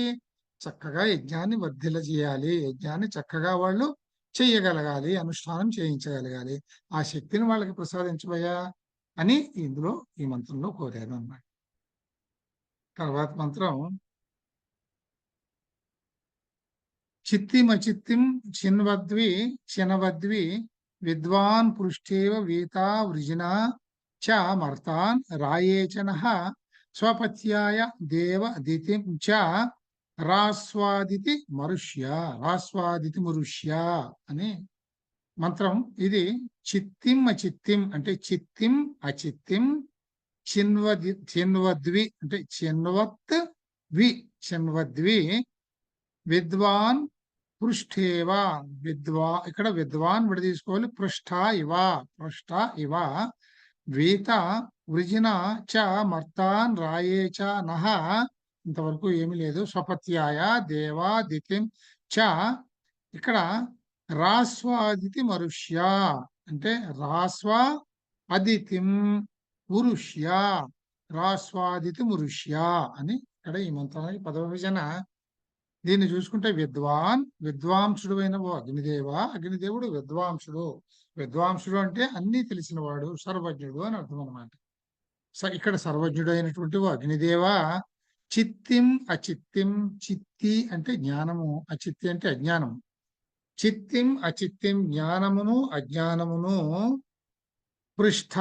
చక్కగా యజ్ఞాన్ని వర్ధిల్ల చేయాలి, యజ్ఞాన్ని చక్కగా వాళ్ళు చెయ్యగలగాలి, అనుష్ఠానం చేయించగలగాలి. ఆ శక్తిని వాళ్ళకి ప్రసాదించబోయా అని ఇందులో ఈ మంత్రంలో కోరారు అన్నమాట. తర్వాత మంత్రం చిత్తిమచిత్తిం చిన్వద్వి చినవద్వి విద్వాన్ పృష్ఠేవ వీతా వృజినా చ మర్తాన్ రాయేచనః స్వపత్యాయ దేవ దితిం చ రాస్వాదితి మరుష్య అని మంత్రం. ఇది చిత్తిం అచిత్తిం అంటే చిత్తిం అచిత్తిం, చిన్వద్వి అంటే చిన్వత్ వి చిన్వద్వి, విద్వాన్ పృష్ఠేవ, ఇక్కడ విద్వాన్ విడ తీసుకోవాలి, పృష్ఠ ఇవ వీత వృజిన చ మర్తాన్ రాయే చ నహ, ఇంతవరకు ఏమీ లేదు. స్వపత్యాయ దేవా దితిం చ, ఇక్కడ రాస్వాదితి మరుష్య అంటే రాస్వ అదితిం పురుష్య, రాస్వాదితి మురుష్య అని ఇక్కడ ఈ మంత్రానికి పదవ విభజన. దీన్ని చూసుకుంటే విద్వాంసుడు అయిన ఓ అగ్నిదేవ, అగ్నిదేవుడు విద్వాంసుడు అంటే అన్ని తెలిసినవాడు, సర్వజ్ఞుడు అని అర్థం అనమాట. ఇక్కడ సర్వజ్ఞుడు అయినటువంటి ఓ అగ్నిదేవ, చిత్తిం అచిత్తిం, చిత్తి అంటే జ్ఞానము, అచిత్తి అంటే అజ్ఞానము. చిత్తిం అచిత్తిం, జ్ఞానమును అజ్ఞానమును, పృష్ఠ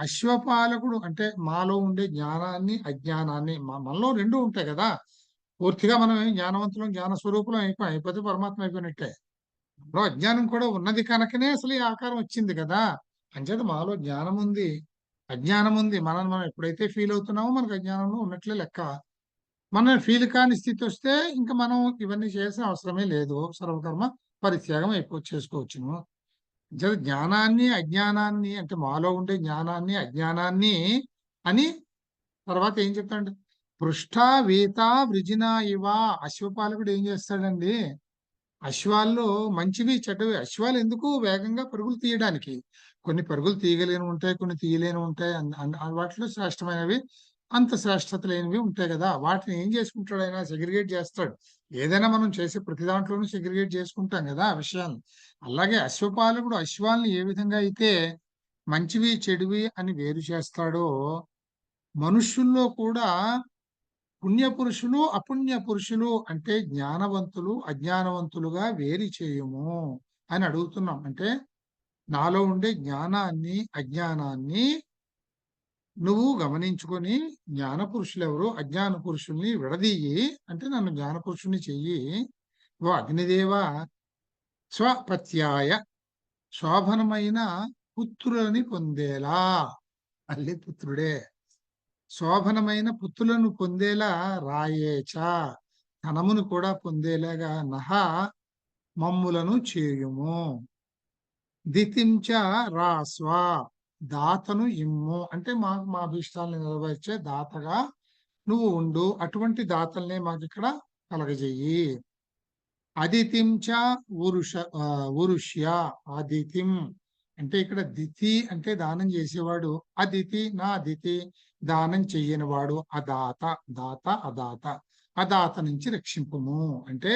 అశ్వపాలకుడు అంటే మాలో ఉండే జ్ఞానాన్ని అజ్ఞానాన్ని, మనలో రెండు ఉంటాయి కదా. పూర్తిగా మనం జ్ఞానవంతులం, జ్ఞాన స్వరూపులం అయిపోతే పరమాత్మ అయిపోయినట్టే. మాలో అజ్ఞానం కూడా ఉన్నది కనుకనే అసలు ఈ ఆకారం వచ్చింది కదా. అంచేత మాలో జ్ఞానం ఉంది, అజ్ఞానం ఉంది. మనం ఎప్పుడైతే ఫీల్ అవుతున్నామో మనకు అజ్ఞానంలో ఉన్నట్లే లెక్క. మనం ఫీల్ కాని స్థితి వస్తే ఇంకా మనం ఇవన్నీ చేయాల్సిన అవసరమే లేదు, సర్వకర్మ పరిత్యాగం చేసుకోవచ్చును. జ్ఞానాన్ని అజ్ఞానాన్ని అంటే మాలో ఉండే జ్ఞానాన్ని అజ్ఞానాన్ని అని తర్వాత ఏం చెప్తాడు? పృష్ఠా వీత వృజినా ఇవ. అశ్వపాలకుడు ఏం చేస్తాడండి, అశ్వాల్లో మంచివి చెడ్డవి. అశ్వాలు ఎందుకు వేగంగా పరుగులు తీయడానికి. కొన్ని పరుగులు తీయగలిగిన ఉంటాయి, కొన్ని తీయలేని ఉంటాయి. వాటిలో శ్రేష్టమైనవి, అంత శ్రేష్టత లేనివి ఉంటాయి కదా. వాటిని ఏం చేసుకుంటాడు ఆయన, సెగ్రిగేట్ చేస్తాడు. ఏదైనా మనం చేసే ప్రతి దాంట్లోనూ సెగ్రిగేట్ చేసుకుంటాం కదా ఆ విషయాన్ని. అలాగే అశ్వపాలకుడు అశ్వాల్ని ఏ విధంగా అయితే మంచివి చెడువి అని వేరు చేస్తాడో, మనుష్యుల్లో కూడా పుణ్యపురుషులు అపుణ్య పురుషులు అంటే జ్ఞానవంతులు అజ్ఞానవంతులుగా వేరి చేయుము అని అడుగుతున్నాం. అంటే నాలో ఉండే జ్ఞానాన్ని అజ్ఞానాన్ని నువ్వు గమనించుకొని, జ్ఞాన పురుషులు ఎవరు అజ్ఞాన పురుషుల్ని విడదీయి, అంటే నన్ను జ్ఞాన పురుషుని చెయ్యి. ఓ అగ్నిదేవ స్వపత్యాయ, శోభనమైన పుత్రులని పొందేలా. అల్లి పుత్రుడే. శోభనమైన పుత్రులను పొందేలా రాయేచ, ధనమును కూడా పొందేలాగా నహ మమ్ములను చేయుము. దితించ రాస్వ, దాతను ఇమ్ము. అంటే మాకు మా అభిష్టాలను నెరవేర్చే దాతగా నువ్వు ఉండు. అటువంటి దాతల్నే మాకు ఇక్కడ కలగజేయి. అదితించ ఉరుష్య. అదితిం అంటే ఇక్కడ దితి అంటే దానం చేసేవాడు. అదితి నా అదితి, దానం చెయ్యనివాడు. అదాత, దాత అదాత. అదాత నుంచి రక్షింపుము అంటే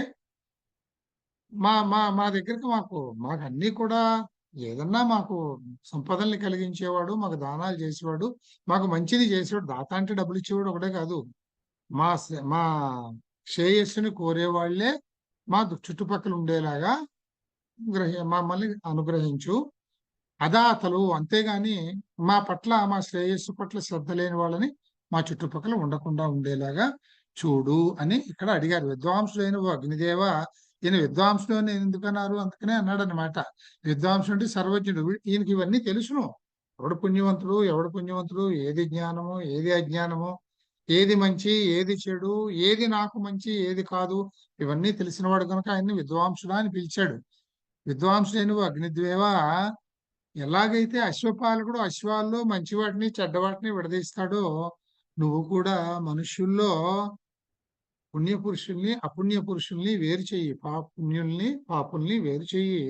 మా మా మా దగ్గరికి మాకు అన్ని కూడా ఏదన్నా మాకు సంపదల్ని కలిగించేవాడు, మాకు దానాలు చేసేవాడు, మాకు మంచిది చేసేవాడు. దాత అంటే డబ్బులు ఇచ్చేవాడు ఒకటే కాదు, మా శ్రేయస్సుని కోరేవాళ్లే మా చుట్టుపక్కల ఉండేలాగా మమ్మల్ని అనుగ్రహించు. అదాతలు అంతేగాని మా పట్ల, మా శ్రేయస్సు పట్ల శ్రద్ధ లేని వాళ్ళని మా చుట్టుపక్కల ఉండకుండా ఉండేలాగా చూడు అని ఇక్కడ అడిగారు. విద్వాంసుడైన ఓ అగ్నిదేవ. ఈయన విద్వాంసుడు అని ఎందుకన్నారు, అందుకనే అన్నాడు అనమాట. విద్వాంసుడు అంటే సర్వజ్ఞుడు. ఈయనకి ఇవన్నీ తెలుసును. ఎవడు పుణ్యవంతుడు, ఏది జ్ఞానము ఏది అజ్ఞానము, ఏది మంచి ఏది చెడు, ఏది నాకు మంచి ఏది కాదు, ఇవన్నీ తెలిసినవాడు కనుక ఆయన్ని విద్వాంసుడా అని పిలిచాడు. విద్వాంసుడైన ఓ అగ్నిదేవ, ఎలాగైతే అశ్వపాలకుడు అశ్వాల్లో మంచివాటిని చెడ్డవాటిని విడదీస్తాడో, నువ్వు కూడా మనుష్యుల్లో పుణ్య పురుషుల్ని అపుణ్య పురుషుల్ని వేరు చెయ్యి, పుణ్యుల్ని పాపుల్ని వేరు చెయ్యి.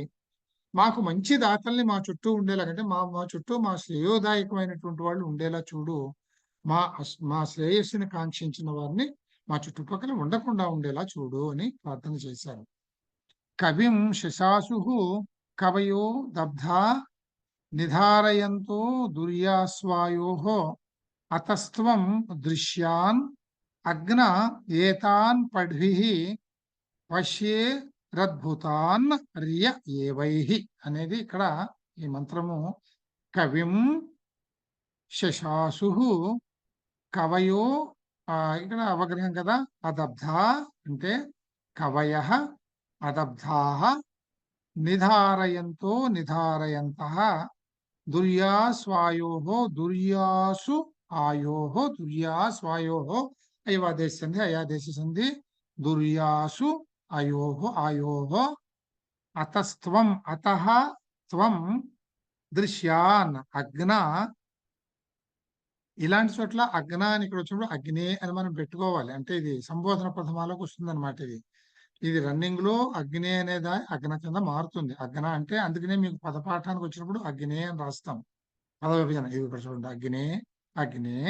మాకు మంచి దాతల్ని మా చుట్టూ ఉండేలా, అంటే మా చుట్టూ మా శ్రేయోదాయకమైనటువంటి వాళ్ళు ఉండేలా చూడు. మా శ్రేయస్సుని కాంక్షించిన వారిని మా చుట్టుపక్కల ఉండకుండా ఉండేలా చూడు అని ప్రార్థన చేశారు. కవిం శశాసు కవయో దబ్ధా నిధారయంతో దుర్యాస్వాయో అతస్త్వం దృశ్యాన్ అగ్న ఏతాన్ పడ్భిః పశ్యే రద్భుతాన్ రియ ఏవైః అనేది ఇక్కడ ఈ మంత్రము. కవిం శశాసు కవయో, ఇక్కడ అవగ్రహం కదా. అదబ్ధ అంటే కవయ, అదబ్ధాః నిధారయంతో నిధారయంతః దుర్యాస్వాయో దుర్యాసు ఆయోహో దుర్యాస్వాయోహో అయవాదేశ సంధి అయాదేశ సంధి దుర్యాసు అయోహో ఆయోహో అతస్త్వం అతః త్వం దృశ్యాన్ అగ్న. ఇలాంటి చోట్ల అగ్న అని ఇక్కడ వచ్చినప్పుడు అగ్నే అని మనం పెట్టుకోవాలి. అంటే ఇది సంబోధన ప్రథమాలకు వస్తుంది అనమాట. ఇది రన్నింగ్ లో అగ్నే అనేది అగ్న కింద మారుతుంది. అగ్న అంటే అందుకనే మీకు పదపాఠానికి వచ్చినప్పుడు అగ్నే అని రాస్తాం. పద విభజన ఇది ఇక్కడ చూడండి. అగ్నే అగ్నే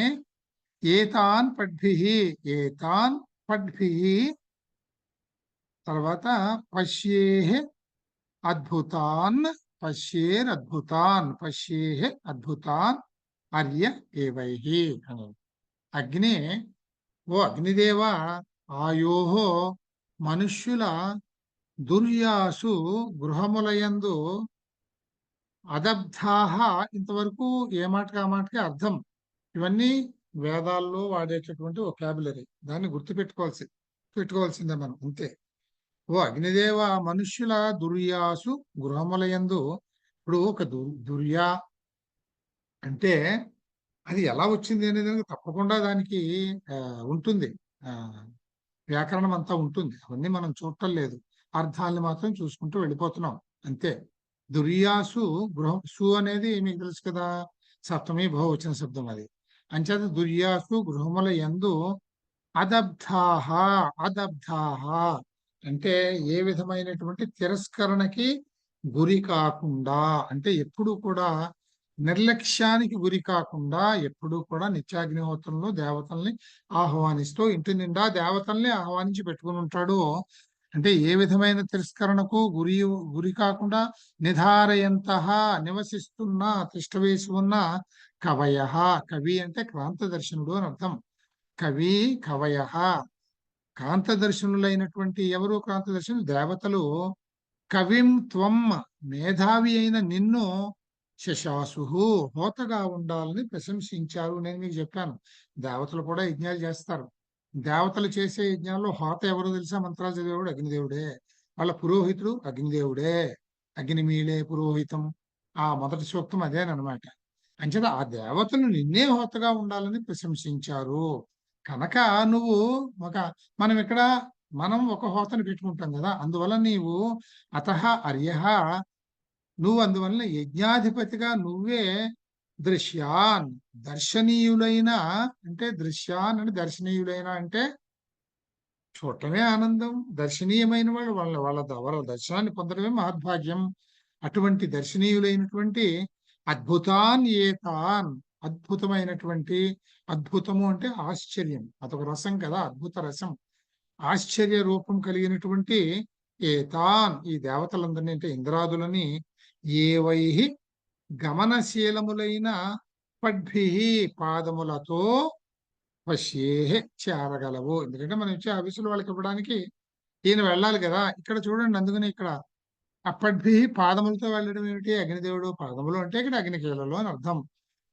ఏతాన్ పడ్భిః ఏతాన్ పడ్భిః. తర్వాత పశ్యేః అద్భుతాన్ పశ్యేరద్భుతాన్ పశ్యేః అద్భుతాన్ అర్య ఏవైః అని. అగ్నే ఓ అగ్నిదేవ ఆయోహో మనుష్యుల దుర్యాసు గృహములయందు అదబ్ధాః. ఇంతవరకు ఏ మాటకి ఆ మాటకి అర్థం. ఇవన్నీ వేదాల్లో వాడేటటువంటి వొకాబులరీ. దాన్ని పెట్టుకోవాల్సిందే మనం, అంతే. ఓ అగ్నిదేవ మనుష్యుల దుర్యాసు గృహములయందు. ఇప్పుడు ఒక దుర్యా అంటే అది ఎలా వచ్చింది అనేది తప్పకుండా దానికి ఉంటుంది, వ్యాకరణం అంతా ఉంటుంది. అవన్నీ మనం చూడటం లేదు, అర్థాన్ని మాత్రం చూసుకుంటూ వెళ్ళిపోతున్నాం అంతే. దుర్యాసు గృహం, సు అనేది మీకు తెలుసు కదా, సప్తమి బహువచన శబ్దం అది. అంచేత దుర్యాసు గృహముల యందు అదబ్ధాహ. అదబ్ధాహ అంటే ఏ విధమైనటువంటి తిరస్కరణకి గురి కాకుండా, అంటే ఎప్పుడు కూడా నిర్లక్ష్యానికి గురి కాకుండా ఎప్పుడు కూడా నిత్యాగ్నిహోత్రంలో దేవతల్ని ఆహ్వానిస్తూ ఇంటి నిండా దేవతల్ని ఆహ్వానించి పెట్టుకుని ఉంటాడు. అంటే ఏ విధమైన తిరస్కరణకు గురి కాకుండా నిధారయంత నివసిస్తున్న తిష్ట వేసి ఉన్న కవయ. కవి అంటే క్రాంతదర్శనుడు అని అర్థం. కవి కవయ కాంతదర్శనులైనటువంటి ఎవరు క్రాంతదర్శనులు? దేవతలు. కవిం త్వం మేధావి అయిన నిన్ను శశాసు హోతగా ఉండాలని ప్రశంసించారు. నేను మీకు చెప్పాను, దేవతలు కూడా యజ్ఞాలు చేస్తారు. దేవతలు చేసే యజ్ఞాల్లో హోత ఎవరో తెలుసా? మంత్రాలు చదివేవాడు అగ్నిదేవుడే. వాళ్ళ పురోహితుడు అగ్నిదేవుడే. అగ్నిమీళే పురోహితం, ఆ మొదటి సూక్తం అదేనమాట. అంచేత ఆ దేవతలు నిన్నే హోతగా ఉండాలని ప్రశంసించారు. కనుక నువ్వు ఒక మనం ఇక్కడ మనం ఒక హోతను పెట్టుకుంటాం కదా, అందువల్ల నీవు అతః అర్యః, నువ్వు అందువల్ల యజ్ఞాధిపతిగా నువ్వే దృశ్యాన్ దర్శనీయులైన, అంటే దృశ్యాన్ అంటే దర్శనీయులైన అంటే చూడటమే ఆనందం. దర్శనీయమైన వాళ్ళు వాళ్ళ వాళ్ళ వాళ్ళ దర్శనాన్ని పొందడమే మహద్భాగ్యం. అటువంటి దర్శనీయులైనటువంటి అద్భుతాన్ ఏతాన్, అద్భుతమైనటువంటి, అద్భుతము అంటే ఆశ్చర్యం, అదొక రసం కదా, అద్భుత రసం. ఆశ్చర్య రూపం కలిగినటువంటి ఏతాన్ ఈ దేవతలందరినీ అంటే ఇంద్రాదులని ఏవై గమనశీలములైన పడ్భి పాదములతో పశ్యేహే చేరగలవు. ఎందుకంటే మనం ఇచ్చే ఆఫీసులు వాళ్ళకి ఇవ్వడానికి ఈయన వెళ్ళాలి కదా. ఇక్కడ చూడండి, అందుకని ఇక్కడ అప్పడ్భి పాదములతో వెళ్ళడం ఏమిటి? అగ్నిదేవుడు పాదములు అంటే ఇక్కడ అగ్నికీలలు అని అర్థం.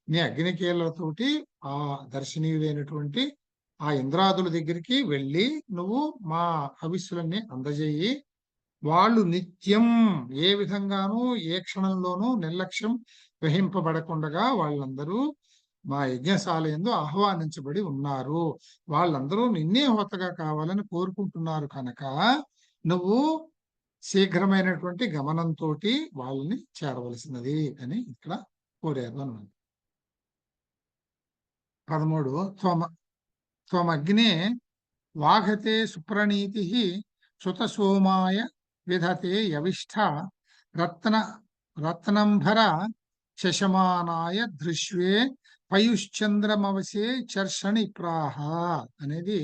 నీ అగ్నికీలతోటి ఆ దర్శనీయులైనటువంటి ఆ ఇంద్రాదుల దగ్గరికి వెళ్ళి నువ్వు మా హవిస్సులన్నీ అందజేయి. వాళ్ళు నిత్యం ఏ విధంగానూ ఏ క్షణంలోనూ నిర్లక్ష్యం వహింపబడకుండగా వాళ్ళందరూ మా యజ్ఞశాల యందు ఆహ్వానించబడి ఉన్నారు. వాళ్ళందరూ నిన్నే హోతగా కావాలని కోరుకుంటున్నారు కనుక నువ్వు శీఘ్రమైనటువంటి గమనంతో వాళ్ళని చేరవలసినది అని ఇక్కడ కోరారు అన్నమాట. 13 త్వమగ్నే వాఘతే సుప్రణీతి సుత సోమాయ విధతే యవిష్ఠ రత్న రత్నంభర శశమానాయ దృశ్వే పయుశ్చంద్రమవసే చర్షణి ప్రాహ అనేది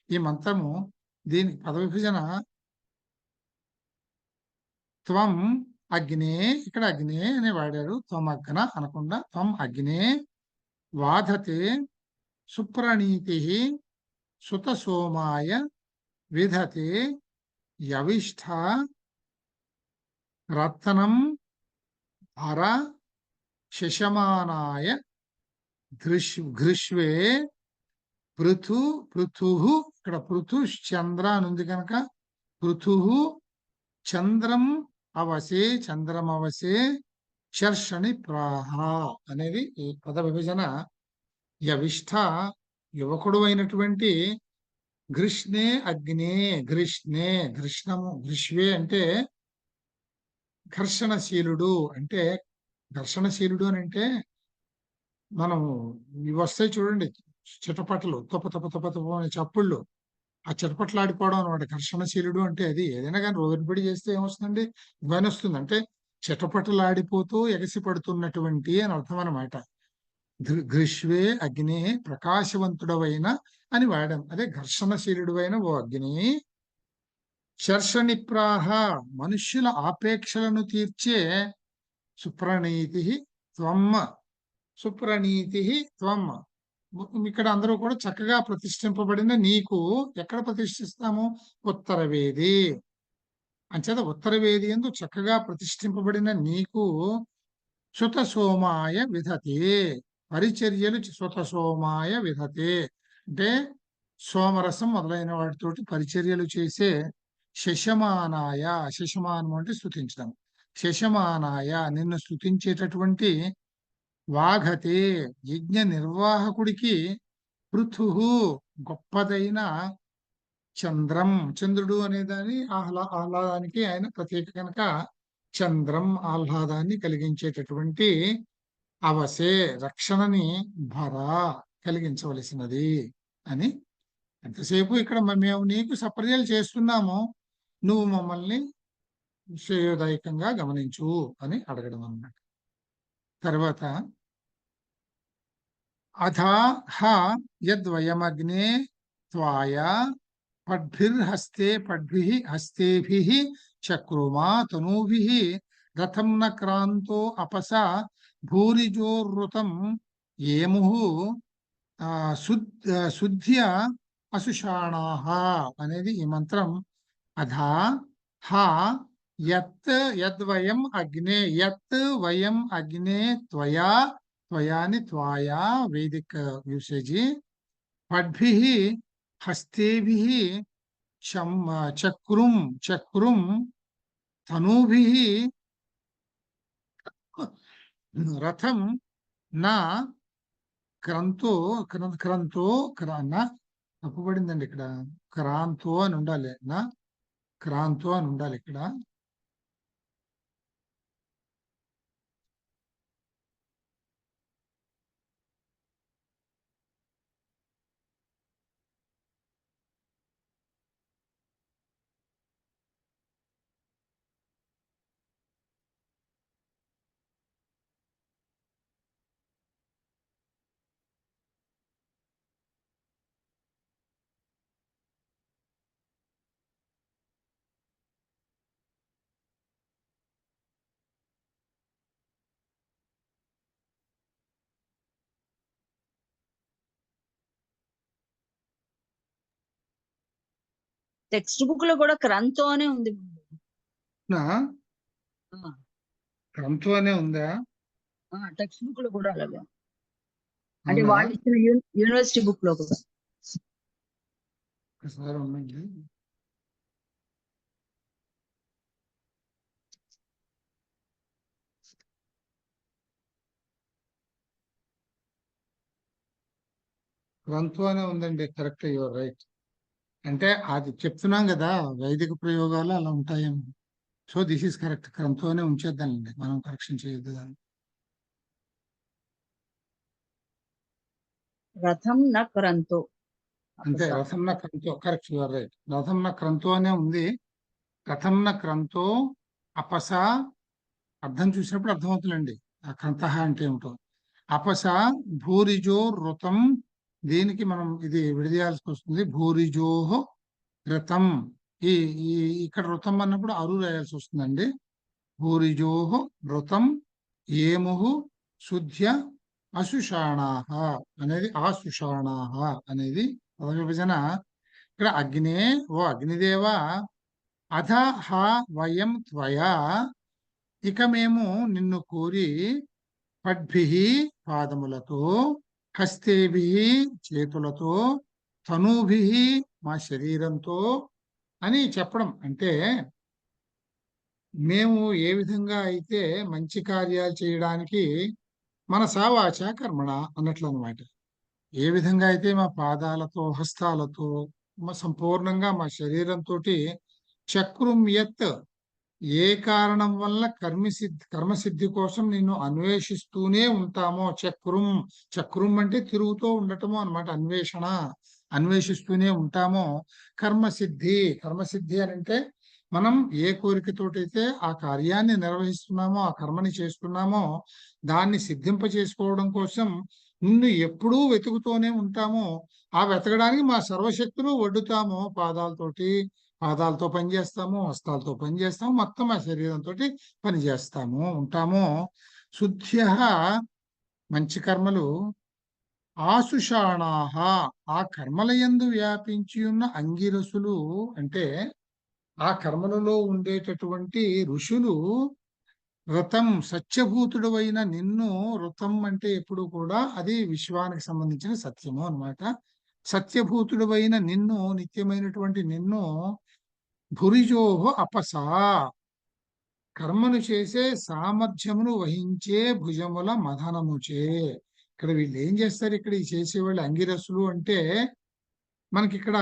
ఈ మంత్రము. దీని పదవిభజన త్వం అగ్నే, ఇక్కడ అగ్నే అని వాడారు, త్వం అగ్న అనకుండా త్వం అగ్నే వాధతే సుప్రణీతి సుత సోమాయ విధతే యవిష్ఠ రత్నం భర శశమానాయ ఘృష్వే పృథు పృథు, ఇక్కడ పృథు చంద్ర అని ఉంది కనుక పృథు చంద్రం అవసే చంద్రమవసే చర్షణి ప్రాహ అనేది ఈ పద విభజన. యవిష్ఠ యువకుడు అయినటువంటి ఘృష్ణే అగ్నే, ఘృష్ణే ఘృష్ణము, ఘృష్వే అంటే ఘర్షణశీలుడు. అంటే ఘర్షణశీలుడు అని అంటే మనం ఇవి వస్తాయి చూడండి, చిటపటలు తొప్ప తొప్ప తొప్ప తొప్ప అనే చప్పుళ్ళు, ఆ చిటపట్లాడిపోవడం అనమాట ఘర్షణశీలుడు అంటే. అది ఏదైనా కానీ రోజుపడి చేస్తే ఏమొస్తుందండి? ధ్వని వస్తుంది. అంటే చిటపటలాడిపోతూ ఎగసి పడుతున్నటువంటి అని అర్థం అనమాట. ఘృష్వే అగ్ని ప్రకాశవంతుడవైన అని వాడాం. అదే ఘర్షణశీలుడు అయిన ఓ అగ్ని. శర్షనిప్రాహ మనుష్యుల ఆపేక్షలను తీర్చే సుప్రణీతి త్వం, సుప్రణీతి త్వం. ఇక్కడ అందరూ కూడా చక్కగా ప్రతిష్ఠింపబడిన నీకు ఎక్కడ ప్రతిష్ఠిస్తాము? ఉత్తరవేది. అంచేత ఉత్తరవేది యందు చక్కగా ప్రతిష్ఠింపబడిన నీకు సుత సోమాయ విధతే పరిచర్యలు, సుత సోమాయ విధతే అంటే సోమరసం మొదలైన వాటితోటి పరిచర్యలు చేసే శశమానాయ, శశమానం అంటే స్తుతించడం, శశమానాయ నిన్ను స్తుతించేటటువంటి వాఘతే యజ్ఞ నిర్వాహకుడికి పృథు గొప్పదైన చంద్రం, చంద్రుడు అనే దాని ఆహ్లాదానికి ఆయన ప్రత్యేక కనుక చంద్రం ఆహ్లాదాన్ని కలిగించేటటువంటి అవసే రక్షణని భర కలిగించవలసినది అని ఎంతసేపు ఇక్కడ మేము నీకు సపర్యలు చేస్తున్నాము, నువ్వు మమ్మల్ని శ్రేయోదాయకంగా గమనించు అని అడగడం అన్నమాట. తర్వాత అథా హ యద్వయమగ్నే త్వాయ పడ్భిర్హస్తే పడ్భిః హస్తేభిః చక్రుమా తనూభిః రథం న క్రాంతో అపసా భూరిజోర్వృతం ఏముః శుద్ధ్య అసుషాణాః అనేది ఈ మంత్రం. అధా హ యత్ యద్వయం అగ్నే యత్ వయం అగ్నే త్వయా త్వయాని త్వాయా వేదిక యూసేజీ పడ్భిః హస్తేభిః చక్రుం చక్రుం తనూభిః రథం నా క్రంతో క్రంతో తప్పుపడిందండి ఇక్కడ. క్రాంతో అని ఉండాలి, నా క్రాంతో అని ఉండాలి ఇక్కడ. టెక్స్ట్ బుక్ లో కూడా క్రంతో అనే ఉంది. క్రంతో అనే ఉందా? టెక్స్ట్ బుక్ లో కూడా అలాగే, అంటే వాళ్ళు ఇచ్చిన యూనివర్సిటీ బుక్ లో కూడా. ఒకసారి ఉండండి. క్రంతో అనే ఉందండి, కరెక్ట్, యువర్ రైట్. అంటే అది చెప్తున్నాం కదా, వైదిక ప్రయోగాలు అలా ఉంటాయేమో. సో దిస్ ఈస్ కరెక్ట్, క్రంతోనే ఉంచేద్దానండి, మనం కరెక్షన్ చేయొద్దు దాన్ని. రథం న క్రంతో, అంతే, రథం న క్రంతో, కరెక్ట్, యువర్ రైట్. రథం న క్రంతో అనే ఉంది. రథం న క్రంతో అపస, అర్థం చూసినప్పుడు అర్థమవుతుందండి ఆ క్రంత అంటే ఏమిటో. అపస భూరిజో ఋతం, దీనికి మనం ఇది విడదీయాల్సి వస్తుంది. భూరిజోహ ఋతం, ఈ ఇక్కడ ఋతం అన్నప్పుడు అరు రాయాల్సి వస్తుందండి. భూరిజోహ ఋతం ఏముః శుద్ధ్య అశుషాణాః అనేది ఆశుషాణాః అనేది పద విభజన. ఇక్కడ అగ్నే, ఓ అగ్నిదేవ, అధ హ వయం త్వయా, ఇక మేము నిన్ను కోరి, పడ్భిః పాదములతో, హస్తేభిః చేతులతో, తనూభిః మా శరీరంతో అని చెప్పడం. అంటే మేము ఏ విధంగా అయితే మంచి కార్యాలు చేయడానికి మనసా వాచా కర్మణ అన్నట్లు అనమాట. ఏ విధంగా అయితే మా పాదాలతో, హస్తాలతో, సంపూర్ణంగా మా శరీరంతో చక్రుం యత్, ఏ కారణం వల్ల కర్మసిద్ధి కోసం నిన్ను అన్వేషిస్తూనే ఉంటామో. చక్రుం, చక్రుం అంటే తిరుగుతూ ఉండటము అన్నమాట, అన్వేషణ, అన్వేషిస్తూనే ఉంటామో. కర్మసిద్ధి, కర్మసిద్ధి అని అంటే మనం ఏ కోరికతోటైతే ఆ కార్యాన్ని నిర్వహిస్తున్నామో, ఆ కర్మని చేస్తున్నామో, దాన్ని సిద్ధింప చేసుకోవడం కోసం నిన్ను ఎప్పుడూ వెతుకుతూనే ఉంటామో. ఆ వెతకడానికి మా సర్వశక్తులు వడ్డుతాము. పాదాలతో పని చేస్తాము, హస్తాలతో పని చేస్తాము, మొత్తం ఆ శరీరంతో పని చేస్తాము, ఉంటాము. శుద్ధ్య, మంచి కర్మలు, ఆశుషాణాహ, ఆ కర్మల యందు వ్యాపించి ఉన్న అంగిరసులు, అంటే ఆ కర్మలలో ఉండేటటువంటి ఋషులు, ఋతం సత్యభూతుడు అయిన నిన్ను, ఋతం అంటే ఎప్పుడు కూడా అది విశ్వానికి సంబంధించిన సత్యము అన్నమాట. సత్యభూతుడు అయిన నిన్ను, నిత్యమైనటువంటి నిన్ను, భురిజోహ అపసా, కర్మను చేసే సామర్థ్యమును వహించే భుజముల మదనముచే. ఇక్కడ వీళ్ళు ఏం చేస్తారు, ఇక్కడ ఈ చేసేవాళ్ళు అంగిరసులు అంటే, మనకి ఇక్కడ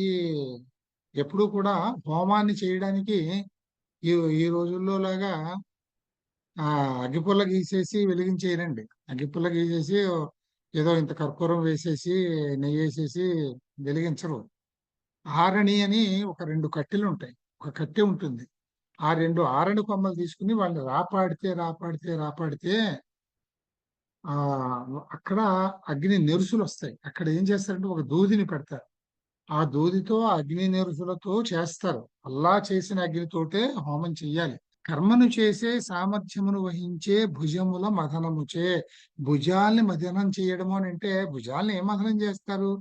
ఈ ఎప్పుడు కూడా హోమాన్ని చేయడానికి ఈ ఈ రోజుల్లో లాగా అగ్గిపుల్ల గీసేసి వెలిగించేయరండి. అగ్గిపుల్ల గీసేసి ఏదో ఇంత కర్పూరం వేసేసి నెయ్యి వేసేసి వెలిగించరు. ఆరణి అని ఒక 2 కట్టెలు ఉంటాయి. ఒక కట్టె ఉంటుంది. ఆ 2 ఆరణి కొమ్మలు తీసుకుని వాళ్ళు రాపాడితే ఆ అక్కడ అగ్ని నెరుసులు వస్తాయి. అక్కడ ఏం చేస్తారంటే ఒక దూదిని పెడతారు. ఆ దూదితో అగ్ని నెరుసులతో చేస్తారు. అల్లా చేసిన అగ్నితోటే హోమం చెయ్యాలి. కర్మను చేసే సామర్థ్యమును వహించే భుజముల మథనముచే. భుజాల్ని మథనం చేయడము అని అంటే భుజాల్ని ఏం మథనం చేస్తారు?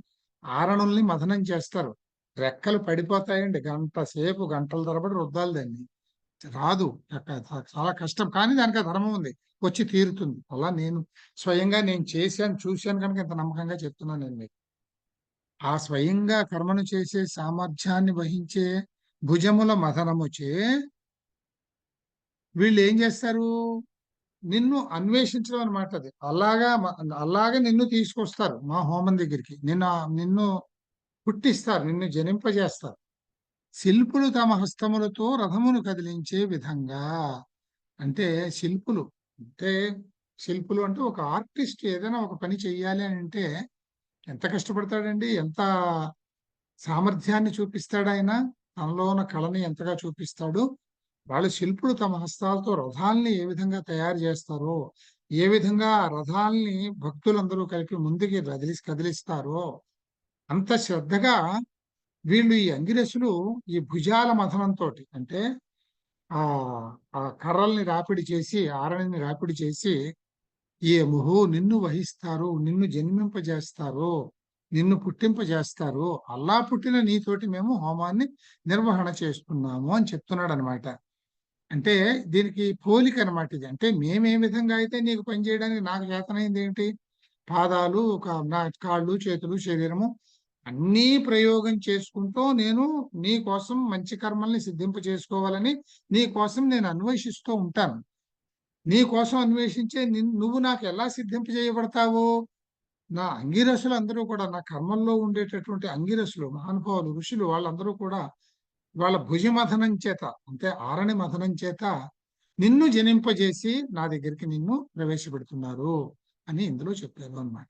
ఆరణుల్ని మథనం చేస్తారు. రెక్కలు పడిపోతాయండి. గంటల తరబడి రుద్దాలి దాన్ని. రాదు. చాలా కష్టం. కానీ దానికి ఆ ధర్మం ఉంది. వచ్చి తీరుతుంది. అలా నేను స్వయంగా నేను చేశాను, చూశాను కనుక ఇంత నమ్మకంగా చెప్తున్నాను నేను మీకు. ఆ స్వయంగా కర్మను చేసే సామర్థ్యాన్ని వహించే భుజముల మథనముచే వీళ్ళు ఏం చేస్తారు? నిన్ను అన్వేషించడం అనమాట అది. అలాగా నిన్ను తీసుకొస్తారు మా హోమం దగ్గరికి. నిన్ను పుట్టిస్తారు, నిన్ను జనింపజేస్తారు. శిల్పులు తమ హస్తములతో రథమును కదిలించే విధంగా. అంటే శిల్పులు అంటే శిల్పులు అంటే ఒక ఆర్టిస్ట్ ఏదైనా ఒక పని చెయ్యాలి అని అంటే ఎంత కష్టపడతాడండి, ఎంత సామర్థ్యాన్ని చూపిస్తాడు ఆయన, తనలో ఉన్న కళని ఎంతగా చూపిస్తాడు. వాళ్ళు శిల్పులు తమ హస్తాలతో రథాల్ని ఏ విధంగా తయారు చేస్తారో, ఏ విధంగా ఆ రథాల్ని భక్తులందరూ కలిపి ముందుకి కదిలిస్తారో అంత శ్రద్ధగా వీళ్ళు ఈ అంగిరసులు ఈ భుజాల మథనంతో అంటే ఆ ఆ కర్రల్ని రాపిడి చేసి ఆరణిని రాపిడి చేసి ఏముహు నిన్ను వహిస్తారు, నిన్ను జన్మింపజేస్తారు, నిన్ను పుట్టింపజేస్తారు. అల్లా పుట్టిన నీతోటి మేము హోమాన్ని నిర్వహణ చేస్తున్నాము అని చెప్తున్నాడు అనమాట. అంటే దీనికి పోలిక అనమాట ఇది. అంటే మేమే విధంగా అయితే నీకు పనిచేయడానికి నాకు చేతనైంది ఏంటి? పాదాలు, నా కాళ్ళు, చేతులు, శరీరము అన్నీ ప్రయోగం చేసుకుంటూ నేను నీ కోసం మంచి కర్మల్ని సిద్ధింప చేసుకోవాలని నీ కోసం నేను అన్వేషిస్తూ ఉంటాను. నీ కోసం అన్వేషించే నువ్వు నాకు ఎలా సిద్ధింపజేయబడతావు? నా అంగిరసులు అందరూ కూడా నా కర్మల్లో ఉండేటటువంటి అంగిరసులు, మహానుభావులు, ఋషులు వాళ్ళందరూ కూడా వాళ్ళ భుజమథనం చేత అంటే ఆరణి మథనం చేత నిన్ను జనింపజేసి నా దగ్గరికి నిన్ను ప్రవేశపెడుతున్నారు అని ఇందులో చెప్పారు అన్నమాట.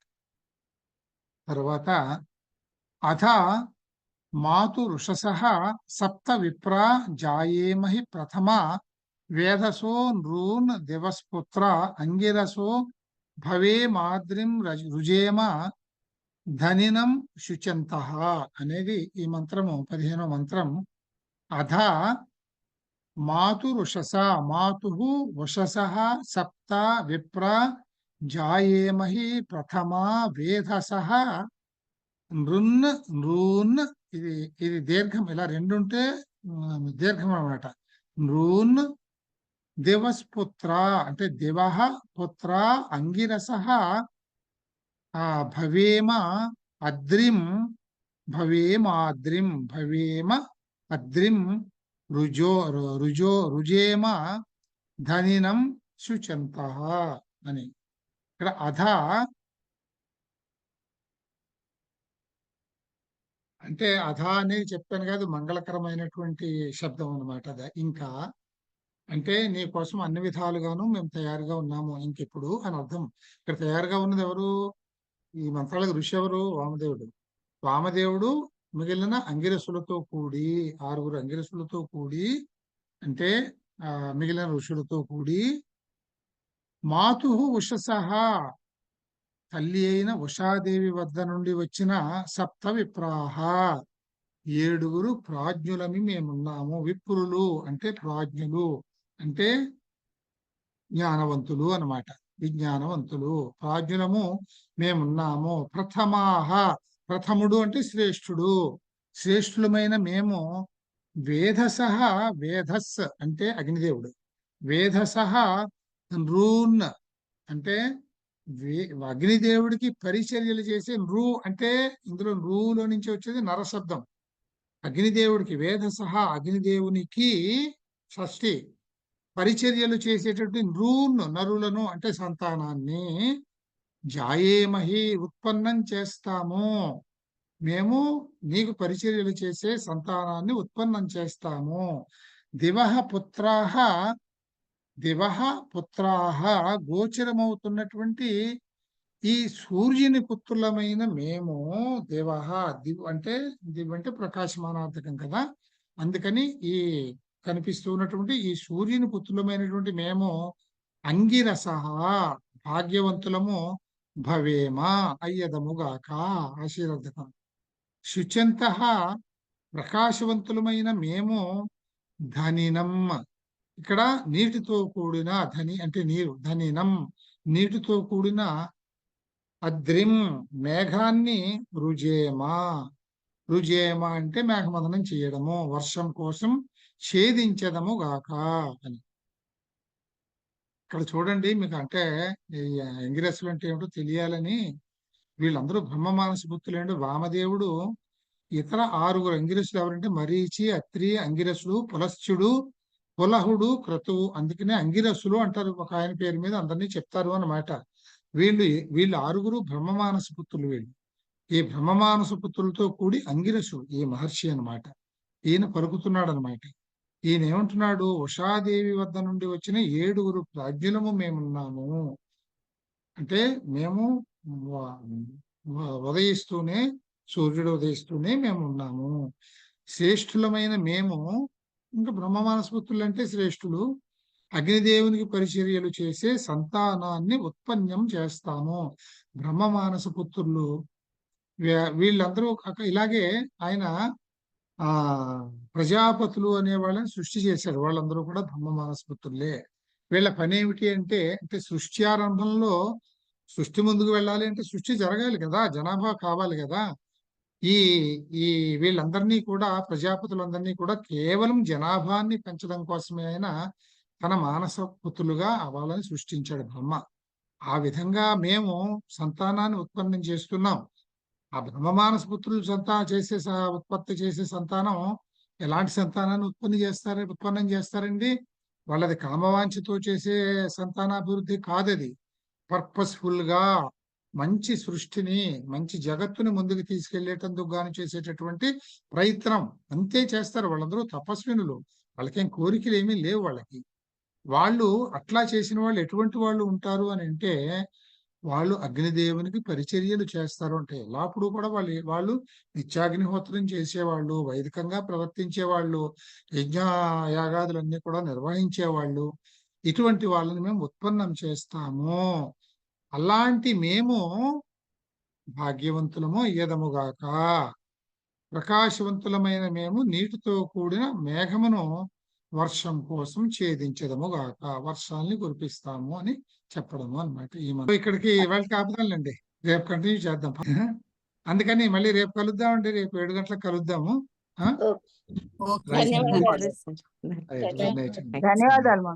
తర్వాత అథ మాతు ఋషసః సప్త విప్రా జాయేమహి ప్రథమ వేదసో నృన్ దివస్పుత్ర అంగిరసో భవే మాద్రిం రుజేమ ధనినం శుచంతః అనేది ఈ మంత్రము 15వ మంత్రం. అథ మాతురుషస మాతు ఉషసః సప్త విప్ర జాయేమహి ప్రథమ వేదసః నృన్ నృన్ ఇది ఇది దీర్ఘం. ఇలా రెండుంటే దీర్ఘం అన్నమాట. నృన్ దివస్పుత్ర అంటే దివః పుత్ర అంగిరసః భవేమ అద్రిం భవేమ అద్రిం రుజేమ ధనినం శుచంతః అని. ఇక్కడ అధ అంటే అధ అనేది చెప్పాను కాదు, మంగళకరమైనటువంటి శబ్దం అనమాట. ఇంకా అంటే నీ కోసం అన్ని విధాలుగాను మేము తయారుగా ఉన్నాము ఇంకెప్పుడు అని అర్థం. ఇక్కడ తయారుగా ఉన్నది ఎవరు? ఈ మంత్రాలకు ఋషి ఎవరు? వామదేవుడు. వామదేవుడు మిగిలిన అంగిరసులతో కూడి 6 అంగిరసులతో కూడి అంటే మిగిలిన ఋషులతో కూడి మాతు ఉషసః తల్లి అయిన ఉషాదేవి వద్ద నుండి వచ్చిన సప్త విప్రాహ 7 ప్రాజ్ఞులమి మేమున్నాము. విప్రులు అంటే ప్రాజ్ఞులు అంటే జ్ఞానవంతులు అన్నమాట. విజ్ఞానవంతులు ప్రాజ్ఞులము మేమున్నాము. ప్రథమాహ ప్రథముడు అంటే శ్రేష్ఠుడు, శ్రేష్ఠులమైన మేము. వేదసః వేధస్ అంటే అగ్నిదేవుడు. వేదసః నృన్ అంటే అగ్నిదేవుడికి పరిచర్యలు చేసే నృ అంటే ఇందులో నృలో నుంచి వచ్చేది నరశబ్దం. అగ్నిదేవుడికి వేదసః అగ్నిదేవునికి షష్ఠి పరిచర్యలు చేసేటటువంటి నరులను అంటే సంతానాన్ని జాయేమహి ఉత్పన్నం చేస్తాము. మేము నీకు పరిచర్యలు చేసే సంతానాన్ని ఉత్పన్నం చేస్తాము. దివః పుత్రాహ గోచరమవుతున్నటువంటి ఈ సూర్యుని పుత్రులమైన మేము దేవః, దివ్ అంటే ప్రకాశమానార్థకం కదా. అందుకని ఈ కనిపిస్తూ ఉన్నటువంటి ఈ సూర్యుని పుత్రులమైనటువంటి మేము అంగిరస భాగ్యవంతులము భవేమా అయ్యదముగాక ఆశీర్వదకం. శుచంత ప్రకాశవంతులమైన మేము ధనినం, ఇక్కడ నీటితో కూడిన ధని అంటే నీరు, ధనినం నీటితో కూడిన అద్రిం మేఘాన్ని రుజేమా, రుజేమా అంటే మేఘమదనం చేయడము, వర్షం కోసం ఛేదించదము గాక అని. ఇక్కడ చూడండి, మీకు అంటే ఈ అంగిరసులు అంటే ఏమిటో తెలియాలని వీళ్ళందరూ బ్రహ్మ మానస పుత్రులండి. వామదేవుడు ఇతర 6 అంగిరసులు ఎవరంటే మరీచి, అత్రి, అంగిరసుడు, పులస్త్యుడు, పులహుడు, క్రతువు. అందుకనే అంగిరసులు అంటారు, ఒక ఆయన పేరు మీద అందరినీ చెప్తారు అన్నమాట. వీళ్ళు 6 బ్రహ్మమానస పుత్రులు. వీళ్ళు ఈ బ్రహ్మమానస పుత్రులతో కూడి అంగిరసుడు ఈ మహర్షి అన్నమాట. ఈయన పలుకుతున్నాడు అనమాట. ఈయన ఏమంటున్నాడు, ఉషాదేవి వద్ద నుండి వచ్చిన 7 ప్రాజ్ఞులము మేమున్నాము. అంటే మేము ఉదయిస్తూనే, సూర్యుడు ఉదయిస్తూనే మేము ఉన్నాము. శ్రేష్ఠులమైన మేము, ఇంకా బ్రహ్మమానస పుత్రులు అంటే శ్రేష్ఠులు, అగ్నిదేవునికి పరిచర్యలు చేసే సంతానాన్ని ఉత్పన్నం చేస్తాము. బ్రహ్మమానస పుత్రులు వీళ్ళందరూ ఇలాగే ఆయన ఆ ప్రజాపతులు అనే వాళ్ళని సృష్టి చేశారు. వాళ్ళందరూ కూడా బ్రహ్మమానస పుత్రులే. వీళ్ళ పని ఏమిటి అంటే సృష్టి ఆరంభంలో, సృష్టి ముందుకు వెళ్ళాలి అంటే సృష్టి జరగాలి కదా, జనాభా కావాలి కదా. ఈ ఈ వీళ్ళందరినీ కూడా, ప్రజాపతులందరినీ కూడా కేవలం జనాభాన్ని పెంచడం కోసమే ఆయన తన మానస పుత్రులుగా అవ్వాలని సృష్టించాడు బ్రహ్మ. ఆ విధంగా మేము సంతానాన్ని ఉత్పన్నం చేస్తున్నాం. ఆ బ్రహ్మమానస పుత్రులు ఉత్పత్తి చేసే సంతానం ఎలాంటి సంతానాన్ని ఉత్పన్నం చేస్తారండి? వాళ్ళది కామవాంఛతో చేసే సంతానాభివృద్ధి కాదది. పర్పస్ఫుల్ గా మంచి సృష్టిని, మంచి జగత్తుని ముందుకు తీసుకెళ్లేటందుకు గాను చేసేటటువంటి ప్రయత్నం అంతే చేస్తారు. వాళ్ళందరూ తపస్వినులు, వాళ్ళకేం కోరికలు ఏమీ లేవు వాళ్ళకి. వాళ్ళు అట్లా చేసిన వాళ్ళు ఎటువంటి వాళ్ళు ఉంటారు అని అంటే, వాళ్ళు అగ్నిదేవునికి పరిచర్యలు చేస్తారు. అంటే ఎల్లప్పుడూ కూడా వాళ్ళు నిత్యాగ్నిహోత్రం చేసేవాళ్ళు, వైదికంగా ప్రవర్తించేవాళ్ళు, యజ్ఞ యాగాదులన్నీ కూడా నిర్వహించేవాళ్ళు. ఇటువంటి వాళ్ళని మేము ఉత్పన్నం చేస్తాము. అలాంటి మేము భాగ్యవంతులము అయ్యదముగాక. ప్రకాశవంతులమైన మేము నీటితో కూడిన మేఘమును వర్షం కోసం ఛేదించదము గాక, వర్షాన్ని కురిపిస్తాము అని చెప్పడము అన్నమాట. ఇక్కడికి వాళ్ళకి ఆపుదాలండి, రేపు కంటిన్యూ చేద్దాం. అందుకని మళ్ళీ రేపు కలుద్దామండి, రేపు 7 గంటలకు కలుద్దాము. ధన్యవాదాలు.